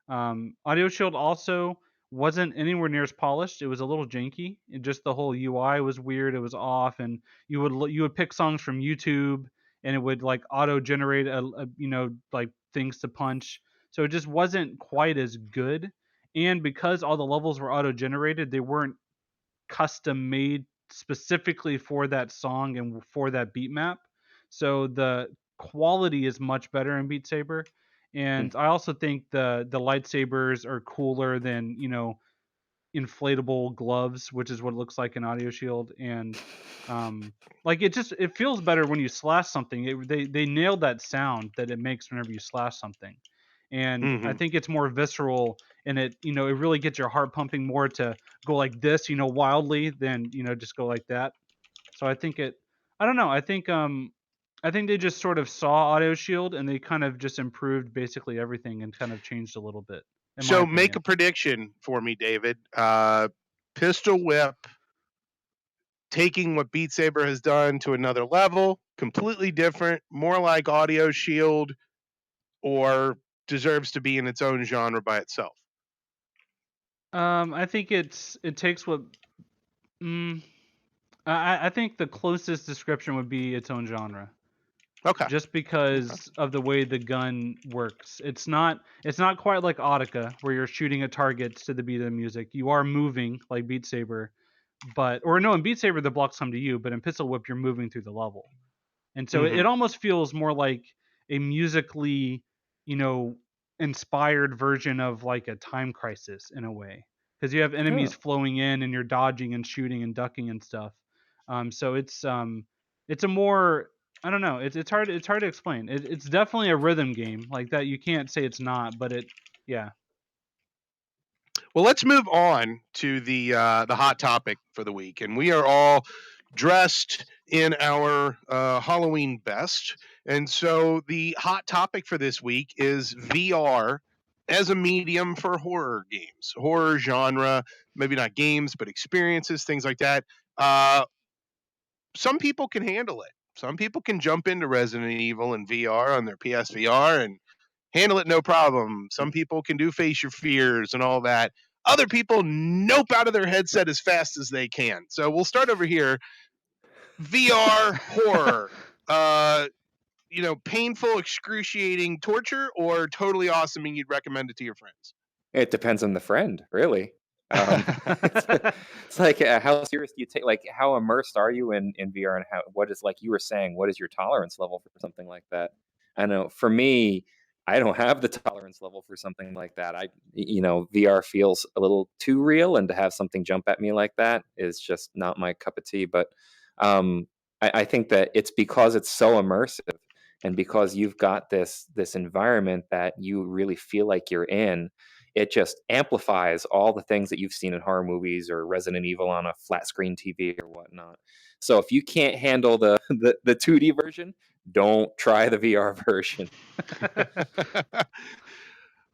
Audio Shield also wasn't anywhere near as polished. It was a little janky. Just the whole UI was weird. It was off, and you would pick songs from YouTube, and it would like auto generate like things to punch. So it just wasn't quite as good. And because all the levels were auto generated, they weren't custom made specifically for that song and for that beat map. So the quality is much better in Beat Saber. And I also think the lightsabers are cooler than, inflatable gloves, which is what it looks like in Audio Shield. And like it feels better when you slash something. They nailed that sound that it makes whenever you slash something. And I Hmm. think it's more visceral, and it really gets your heart pumping more to go like this, wildly, than, just go like that. So I don't know. I think they just sort of saw Audio Shield and they kind of just improved basically everything and kind of changed a little bit, in my So make a opinion. prediction for me, David. Pistol Whip taking what Beat Saber has done to another level, completely different, more like Audio Shield, or deserves to be in its own genre by itself. I think it takes what mm, I think the closest description would be its own genre, Okay. just Okay. because of the way the gun works. It's not quite like Audica, where you're shooting at targets to the beat of the music. You are moving like Beat Saber, in Beat Saber the blocks come to you, but in Pistol Whip you're moving through the level. And so it Hmm. almost feels more like a musically, you know, inspired version of like a Time Crisis in a way, because you have enemies Oh. flowing in and you're dodging and shooting and ducking and stuff. So it's a more, I don't know. It's hard to explain. It's definitely a rhythm game like that. You can't say it's not, but yeah. Well, let's move on to the hot topic for the week, and we are all dressed in our Halloween best, And so the hot topic for this week is VR as a medium for horror games, horror genre, maybe not games, but experiences, things like that. Uh, some people can handle it. Some people can jump into Resident Evil in VR on their PSVR and handle it no problem. Some people can do face your fears and all that. Other people nope out of their headset as fast as they can. So we'll start over here. VR horror. Painful, excruciating torture, or totally awesome and you'd recommend it to your friends? It depends on the friend, really. It's, it's like how serious do you take? Like, how immersed are you in VR, and what is, like you were saying, what is your tolerance level for something like that? I know for me, I don't have the tolerance level for something like that. VR feels a little too real, and to have something jump at me like that is just not my cup of tea. But I think that it's because it's so immersive, and because you've got this environment that you really feel like you're in. It just amplifies all the things that you've seen in horror movies or Resident Evil on a flat screen TV or whatnot. So if you can't handle the 2D version, don't try the VR version.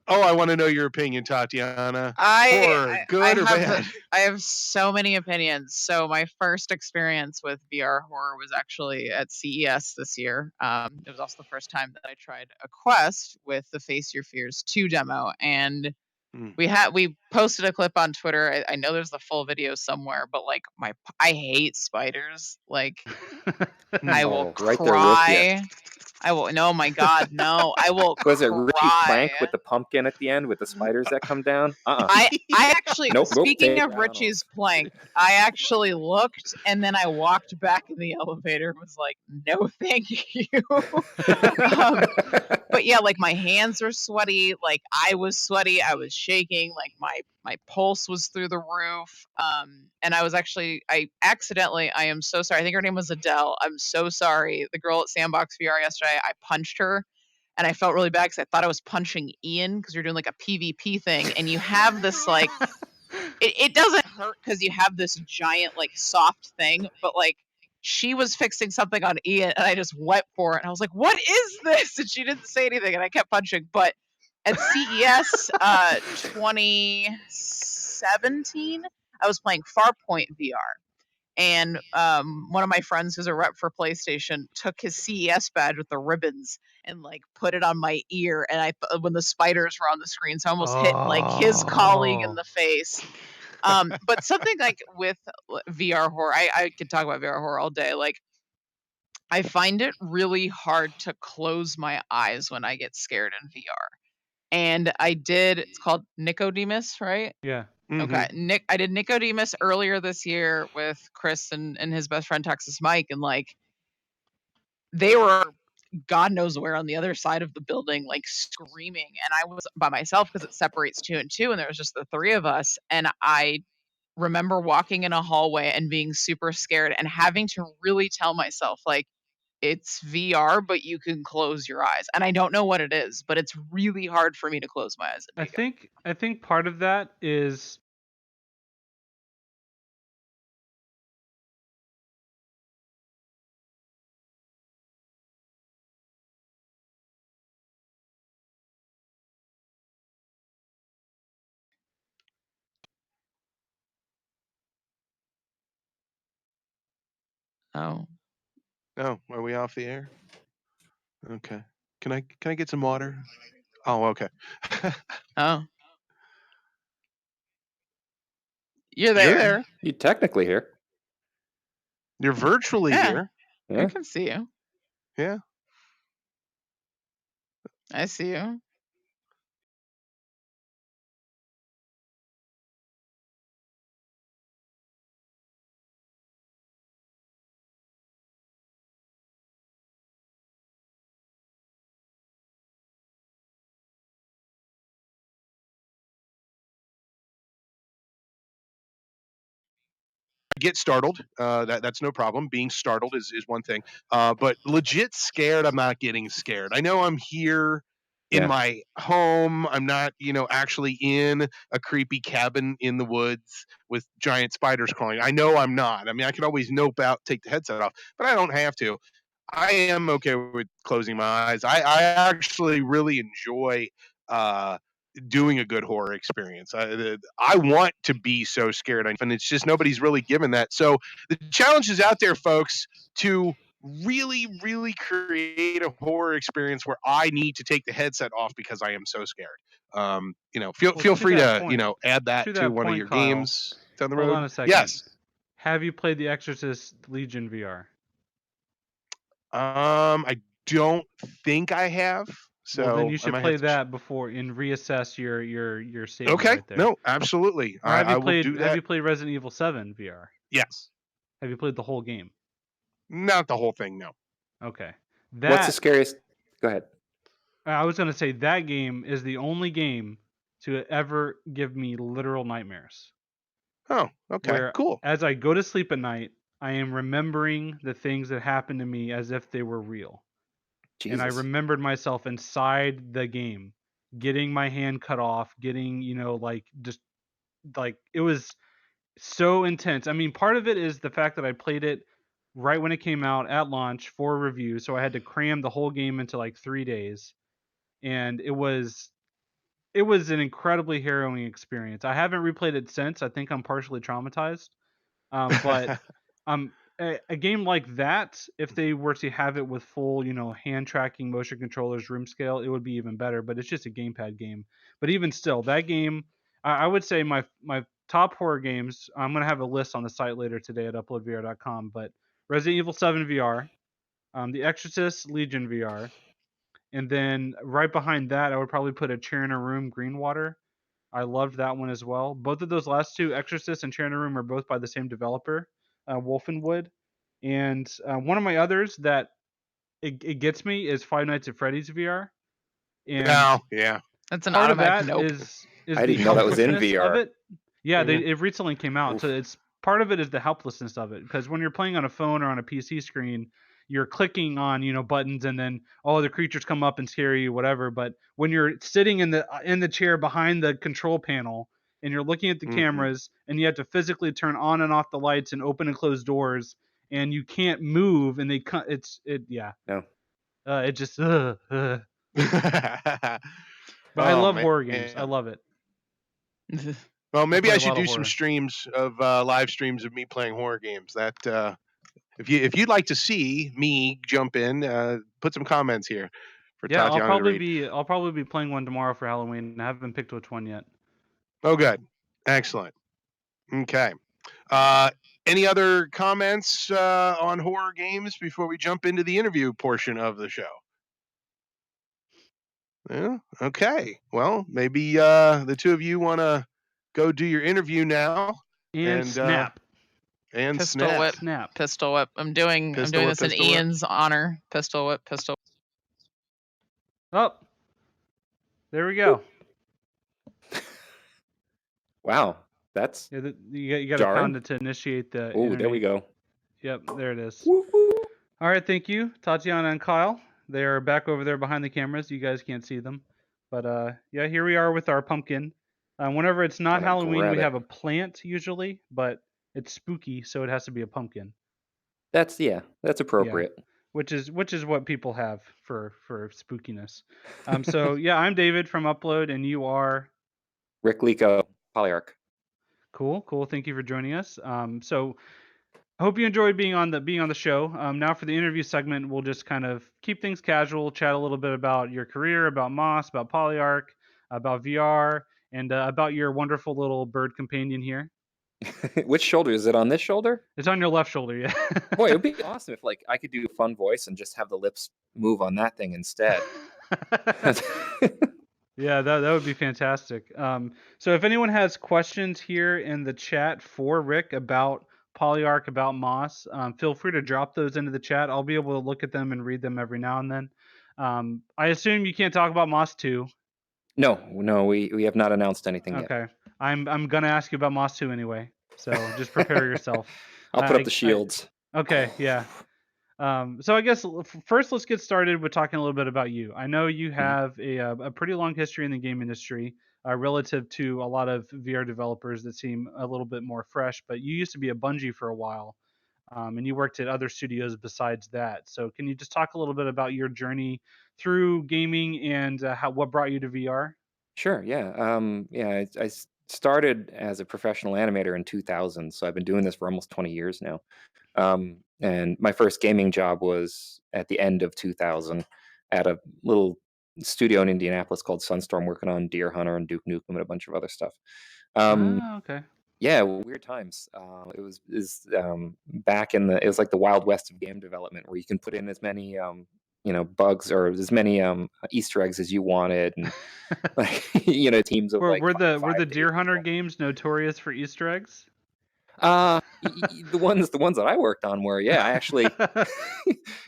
Oh, I want to know your opinion, Tatiana. I Horror, I good or have bad? I have so many opinions. So my first experience with VR horror was actually at CES this year. It was also the first time that I tried a Quest with the Face Your Fears 2 demo, and Hmm. we posted a clip on Twitter. I know there's the full video somewhere, but like I hate spiders. Like I will Right there with you. cry. I will. No, my God, no! I will Was it Richie's cry. plank with the pumpkin at the end with the spiders that come down? I actually, Nope, speaking take of that one Richie's off. plank, I actually looked and then I walked back in the elevator and was like, no, thank you. But yeah, like my hands were sweaty, like I was sweaty, I was shaking, like my pulse was through the roof. And I am so sorry. I think her name was Adele. I'm so sorry. The girl at Sandbox VR yesterday, I punched her and I felt really bad because I thought I was punching Ian because you're doing like a PvP thing and you have this like it doesn't hurt because you have this giant like soft thing, but like she was fixing something on Ian and I just went for it and I was like, what is this? And she didn't say anything and I kept punching. But at CES 2017, I was playing Farpoint VR. And one of my friends who's a rep for PlayStation took his CES badge with the ribbons and like put it on my ear. And when the spiders were on the screen, so I almost hit like his colleague in the face. But something like with VR horror, I could talk about VR horror all day. Like I find it really hard to close my eyes when I get scared in VR. And it's called Nicodemus, right? Yeah. Okay. Mhm. I did Nicodemus earlier this year with Chris and his best friend Texas Mike, and like they were God knows where on the other side of the building, like screaming. And I was by myself because it separates two and two, and there was just the three of us. And I remember walking in a hallway and being super scared and having to really tell myself, like, it's VR, but you can close your eyes. And I don't know what it is, but it's really hard for me to close my eyes. I think part of that is Oh. Oh, are we off the air? Okay. Can I get some water? Oh, okay. Oh. You're You're there. there. You technically here. You're virtually Yeah. here. I Yeah. can see you. Yeah. I see you. Get startled. That's no problem. Being startled is one thing. But legit scared, I'm not getting scared. I know I'm here in Yeah. my home. I'm not, actually in a creepy cabin in the woods with giant spiders crawling. I know I'm not. I mean, I could always nope out, take the headset off, but I don't have to. I am okay with closing my eyes. I actually really enjoy uh, doing a good horror experience. I want to be so scared, and it's just nobody's really given that. So the challenge is out there, folks, to really, really create a horror experience where I need to take the headset off because I am so scared. Feel Well, feel to free that to point, add that to to that one of point, your Kyle, games down the hold on road. a second. Yes. Have you played The Exorcist Legion VR? I don't think I have, Well, then so you I should might have play to. that before and reassess your statement Okay, right there. no, absolutely. Or I will do have that. you played Resident Evil 7 VR? Yes, Have you played the whole game? not the whole thing. No. Okay. What's the That scariest? Go ahead. I was going to say that game is the only game to ever give me literal nightmares. Oh, okay, Where cool. as I go to sleep at night, I am remembering the things that happened to me as if they were real. And I Jesus. remembered myself inside the game, getting my hand cut off, getting, like just like it was so intense. I mean, part of it is the fact that I played it right when it came out at launch for review, so I had to cram the whole game into like 3 days, and it was an incredibly harrowing experience. I haven't replayed it since. I think I'm partially traumatized. But a game like that, if they were to have it with full, hand tracking, motion controllers, room scale, it would be even better. But it's just a gamepad game. But even still, that game, I would say my top horror games. I'm gonna have a list on the site later today at uploadvr.com. But Resident Evil 7 VR, The Exorcist Legion VR, and then right behind that, I would probably put A Chair in a Room Greenwater. I loved that one as well. Both of those last two, Exorcist and Chair in a Room, are both by the same developer, Wolfenwood. And one of my others that it gets me is Five Nights at Freddy's VR. And Oh, yeah. That's an part of automatic that nope. is I the didn't know that was in helplessness of VR. it. Yeah, Mhm. it recently came out, so Oof. it's part of it is the helplessness of it. Because when you're playing on a phone or on a PC screen, you're clicking on buttons, and then the creatures come up and scare you, whatever. But when you're sitting in the chair behind the control panel and you're looking at the Mhm. cameras, and you have to physically turn on and off the lights and open and close doors, and you can't move, and yeah, No. it just But I Oh love horror games. I man. love it. Well, I maybe play I a should lot of do some horror. streams of live streams of me playing horror games. That if you'd like to see me jump in, put some comments here for Yeah, Tatiana to read. I'll probably be playing one tomorrow for Halloween. I haven't picked which one yet. Oh, good, excellent. Okay. Uh, any other comments on horror games before we jump into the interview portion of the show? Yeah. Okay. Well, maybe the two of you want to go do your interview now, And and snap. Pistol whip. Snap. Pistol whip. I'm doing Pistol whip, this in pistol whip. Ian's honor. Pistol whip, pistol. Oh, there we go. Wow. That's Yeah, you got to jarring. pound it to initiate the Oh, internet. there we go. Yep, there it is. Woo-hoo. All right, thank you, Tatiana and Kyle. They are back over there behind the cameras. You guys can't see them, but yeah, here we are with our pumpkin. Whenever it's not Gotta Halloween, grab we it. have a plant usually, but it's spooky, so it has to be a pumpkin. That's Yeah, appropriate. which is what people have for spookiness. So yeah, I'm David from Upload, and you are Rick Loco, Polyarc. cool. Thank you for joining us. So I hope you enjoyed being on the show. Now for the interview segment, we'll just kind of keep things casual, chat a little bit about your career, about Moss, about Polyarc, about VR, and about your wonderful little bird companion here. Which shoulder? Is it on this shoulder? It's on your left shoulder, yeah. Boy, it'd be awesome if I could do a fun voice and just have the lips move on that thing instead. Yeah, that would be fantastic. So if anyone has questions here in the chat for Rick about Polyarc, about Moss, feel free to drop those into the chat. I'll be able to look at them and read them every now and then. I assume you can't talk about Moss 2. No, we have not announced anything yet. Okay. I'm gonna ask you about Moss 2 anyway. So just prepare yourself. I'll put up the shields. Okay, yeah. So I guess first let's get started with talking a little bit about you. I know you have a pretty long history in the game industry relative to a lot of VR developers that seem a little bit more fresh, but you used to be a Bungie for a while. and you worked at other studios besides that. So can you just talk a little bit about your journey through gaming and what brought you to VR? Sure. Yeah. Started as a professional animator in 2000, so I've been doing this for almost 20 years now. And my first gaming job was at the end of 2000 at a little studio in Indianapolis called Sunstorm, working on Deer Hunter and Duke Nukem and a bunch of other stuff. Um, Oh, okay. yeah, weird times. It was is back in the it was like the Wild West of game development, where you can put in as many bugs or as many Easter eggs as you wanted, and like teams of Were like were the were the five to eight Deer Hunter people. games notorious for Easter eggs? The ones that I worked on were, yeah, I actually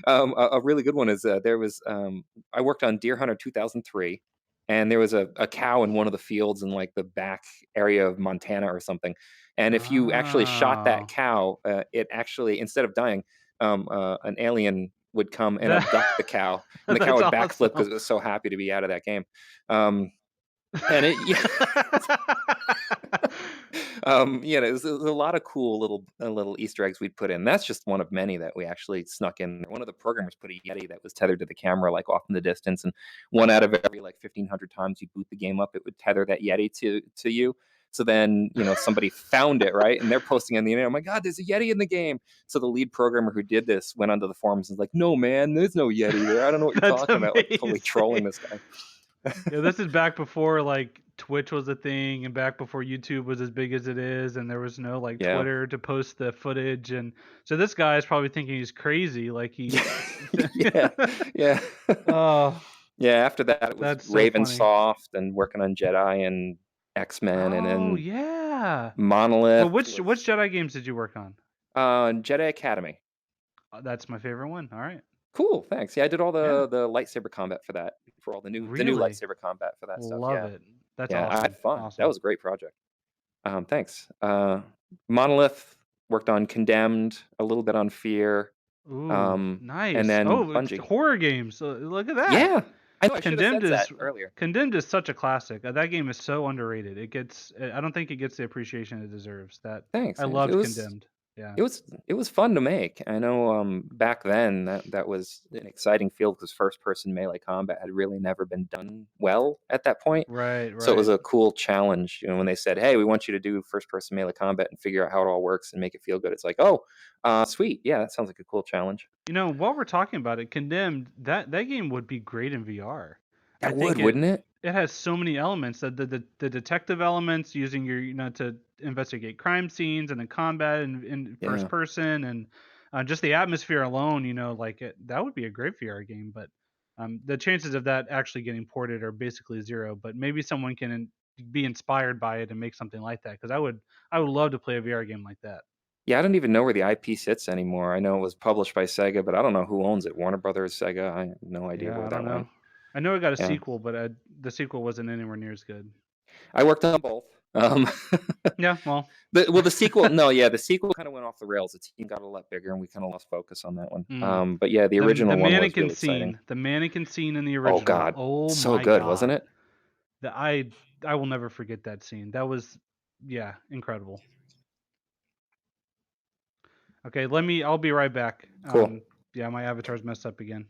a really good one is there was I worked on Deer Hunter 2003, and there was a cow in one of the fields in like the back area of Montana or something. And if you actually shot that Oh, cow, it actually, instead of dying, an alien would come and that abduct the cow, and the cow that's would backflip awesome. because it was so happy to be out of that game. Um, and it yeah, there's a lot of cool little Easter eggs we'd put in. That's just one of many that we actually snuck in. One of the programmers put a Yeti that was tethered to the camera, like off in the distance, and one out of every like 1,500 times you boot the game up, it would tether that Yeti to you. So then, somebody found it, right? And they're posting on the internet, oh my God, there's a Yeti in the game. So the lead programmer who did this went onto the forums and was like, no, man, there's no Yeti there. I don't know what you're That's talking about. Like totally trolling amazing. this guy. Yeah, this is back before like Twitch was a thing and back before YouTube was as big as it is and there was no like Yeah. Twitter to post the footage, and so this guy is probably thinking he's crazy like he Yeah. Yeah. Oh, Yeah, after that, it was that's so funny. Ravensoft and working on Jedi and X-Men, and Oh, then yeah. Well, Monolith which was Jedi games did you work on? Jedi Academy. That's my favorite one. All right. Cool, thanks. Yeah, I did all Yeah. the lightsaber combat for that, for all the new Really? lightsaber combat for that stuff. Love Yeah, it. That's yeah, I awesome. had fun. That Awesome. was a great project. Thanks. Monolith worked on Condemned, a little bit on Fear, Ooh, um, and nice. then Oh, it's Bungie. horror games. Look at that. Yeah, I know. I should have Condemned said that is earlier. Condemned is such a classic. That game is so underrated. I don't think it gets the appreciation it deserves. That Thanks. I It loved was Condemned. Yeah. it was fun to make. I know back then that was an exciting field because first person melee combat had really never been done well at that point. Right, So it was right. a cool challenge, when they said, "Hey, we want you to do first person melee combat and figure out how it all works and make it feel good." It's like, "Oh, sweet. Yeah, that sounds like a cool challenge." While we're talking about it, Condemned, that game would be great in VR. I That think would, it wouldn't it? it has so many elements that the detective elements using your to investigate crime scenes and the combat in first Yeah. person and just the atmosphere alone, that would be a great VR game, but the chances of that actually getting ported are basically zero, but maybe someone can be inspired by it and make something like that because I would love to play a VR game like that. Yeah, I don't even know where the IP sits anymore. I know it was published by Sega, but I don't know who owns it. Warner Brothers, Sega. I have no idea Yeah, where I don't that know. went. I know it got a Yeah. sequel, but the sequel wasn't anywhere near as good. I worked on both. Um, Yeah, well, the sequel, no, yeah, the sequel kind of went off the rails. The team got a lot bigger, and we kind of lost focus on that one. mm. But yeah, the the original one was mannequin really exciting. scene, in the Oh original. God, Oh so my good, wasn't god, it? the I will never forget that scene. That was, yeah, incredible. Okay, I'll be right back. Cool. Yeah, my avatar's messed up again.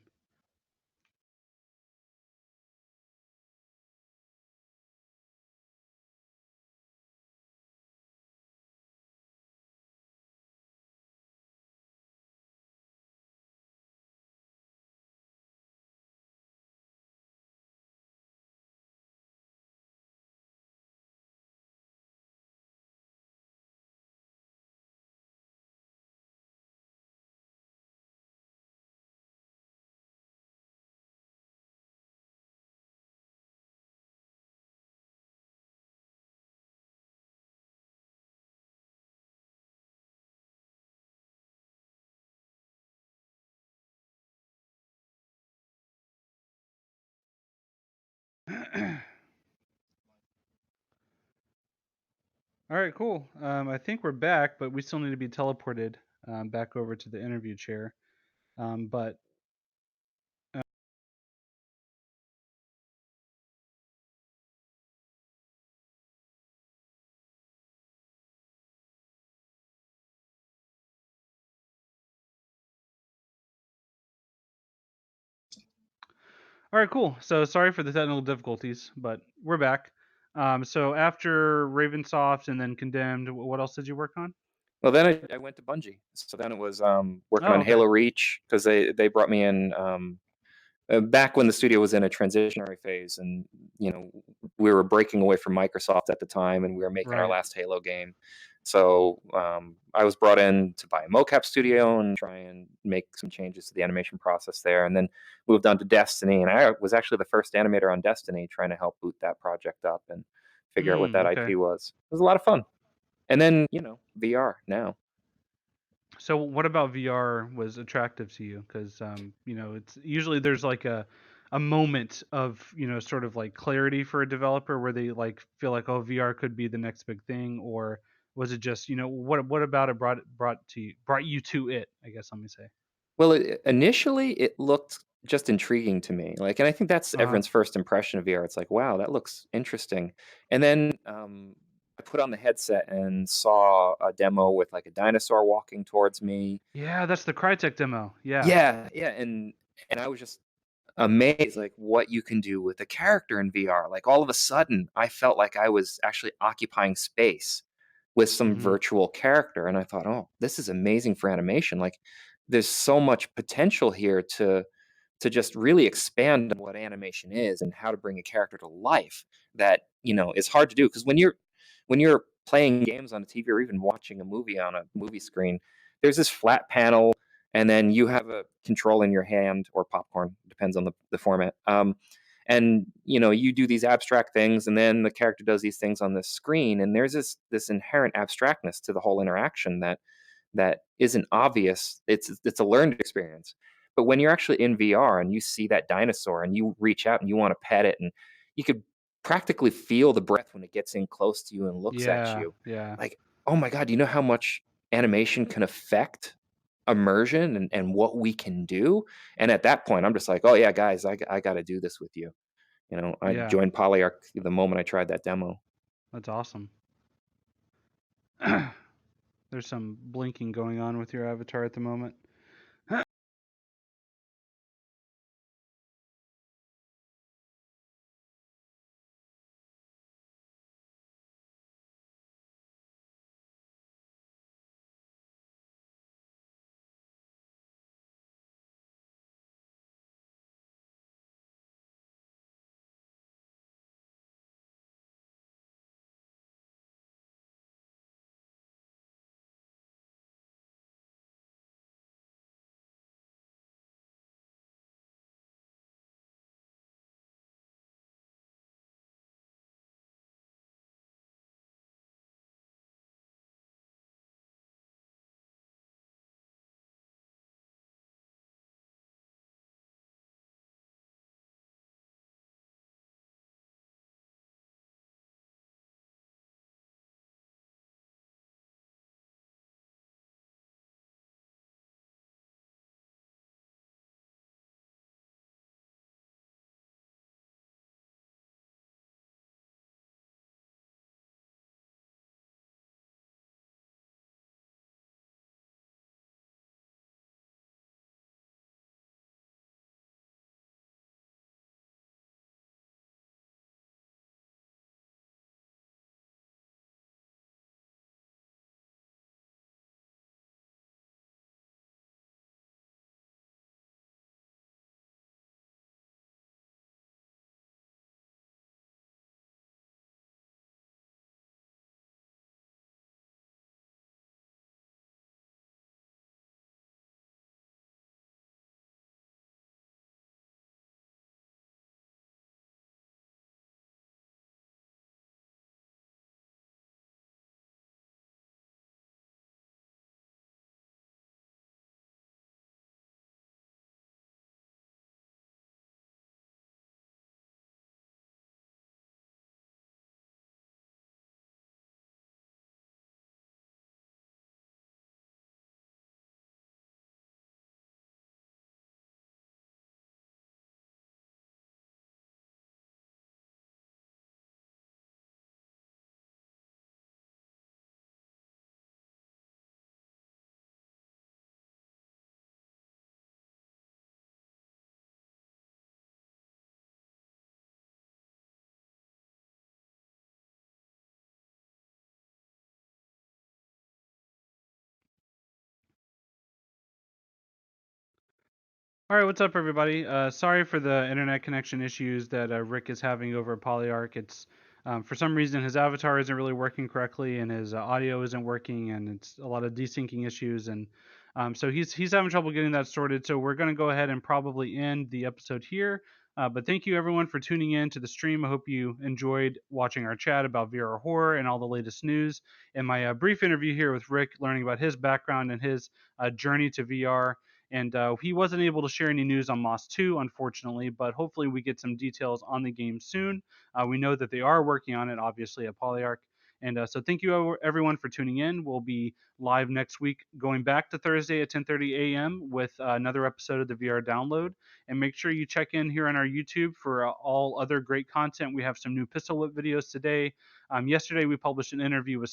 All right, cool. I think we're back, but we still need to be teleported back over to the interview chair. But All right, cool. So sorry for the technical difficulties, but we're back. So after Ravensoft and then Condemned, what else did you work on? Well, then I went to Bungie. So then it was working Oh, on okay. Halo Reach because they brought me in back when the studio was in a transitionary phase, and we were breaking away from Microsoft at the time, and we were making our Right. last Halo game. So I was brought in to buy a mocap studio and try and make some changes to the animation process there, and then moved on to Destiny. And I was actually the first animator on Destiny, trying to help boot that project up and figure out what that Okay. IP was. It was a lot of fun. And then VR now. So what about VR was attractive to you? Because it's usually there's like a moment of sort of like clarity for a developer where they like feel like, oh, VR could be the next big thing, or was it just what about it brought you to it? I guess let me say. Well, initially it looked just intriguing to me. Like, and I think that's Uh everyone's first impression of VR. It's like, wow, that looks interesting. And then I put on the headset and saw a demo with like a dinosaur walking towards me. Yeah, that's the Crytek demo. Yeah. Yeah, yeah, and I was just amazed like what you can do with a character in VR. Like all of a sudden, I felt like I was actually occupying space with some Hmm. virtual character, and I thought, "Oh, this is amazing for animation." Like there's so much potential here to just really expand on what animation is and how to bring a character to life that, is hard to do because when you're playing games on a TV or even watching a movie on a movie screen, there's this flat panel and then you have a control in your hand or popcorn, depends on the format. And you do these abstract things, and then the character does these things on this screen, and there's this inherent abstractness to the whole interaction that isn't obvious. It's a learned experience. But when you're actually in VR and you see that dinosaur and you reach out and you want to pet it, and you could practically feel the breath when it gets in close to you and looks at Yeah. you, Yeah. like, oh my God, do you know how much animation can affect immersion and what we can do? And at that point, I'm just like, oh yeah, guys, I got to do this with you. I Yeah. joined Polyarc the moment I tried that demo. That's awesome. There's some blinking going on with your avatar at the moment. All right, what's up, everybody? Sorry for the internet connection issues that Rick is having over at Polyarc. It's for some reason his avatar isn't really working correctly, and his audio isn't working, and it's a lot of desyncing issues, and so he's having trouble getting that sorted. So we're going to go ahead and probably end the episode here. But thank you everyone for tuning in to the stream. I hope you enjoyed watching our chat about VR horror and all the latest news, and my brief interview here with Rick, learning about his background and his journey to VR. And he wasn't able to share any news on Moss 2, unfortunately, but hopefully we get some details on the game soon. We know that they are working on it, obviously, at Polyarc. And so thank you everyone for tuning in. We'll be live next week, going back to Thursday at 10:30 a.m. with another episode of the VR Download. And make sure you check in here on our YouTube for all other great content. We have some new pistol whip videos today. Yesterday we published an interview with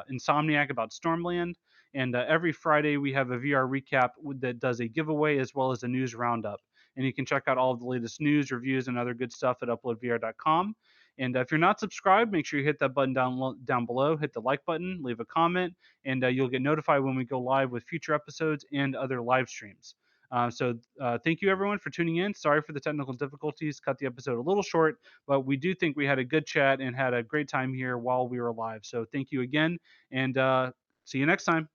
Insomniac about Stormland. And every Friday, we have a VR recap that does a giveaway as well as a news roundup. And you can check out all of the latest news, reviews, and other good stuff at uploadvr.com. And if you're not subscribed, make sure you hit that button down below, hit the like button, leave a comment, and you'll get notified when we go live with future episodes and other live streams. Thank you, everyone, for tuning in. Sorry for the technical difficulties. Cut the episode a little short, but we do think we had a good chat and had a great time here while we were live. So thank you again, and see you next time.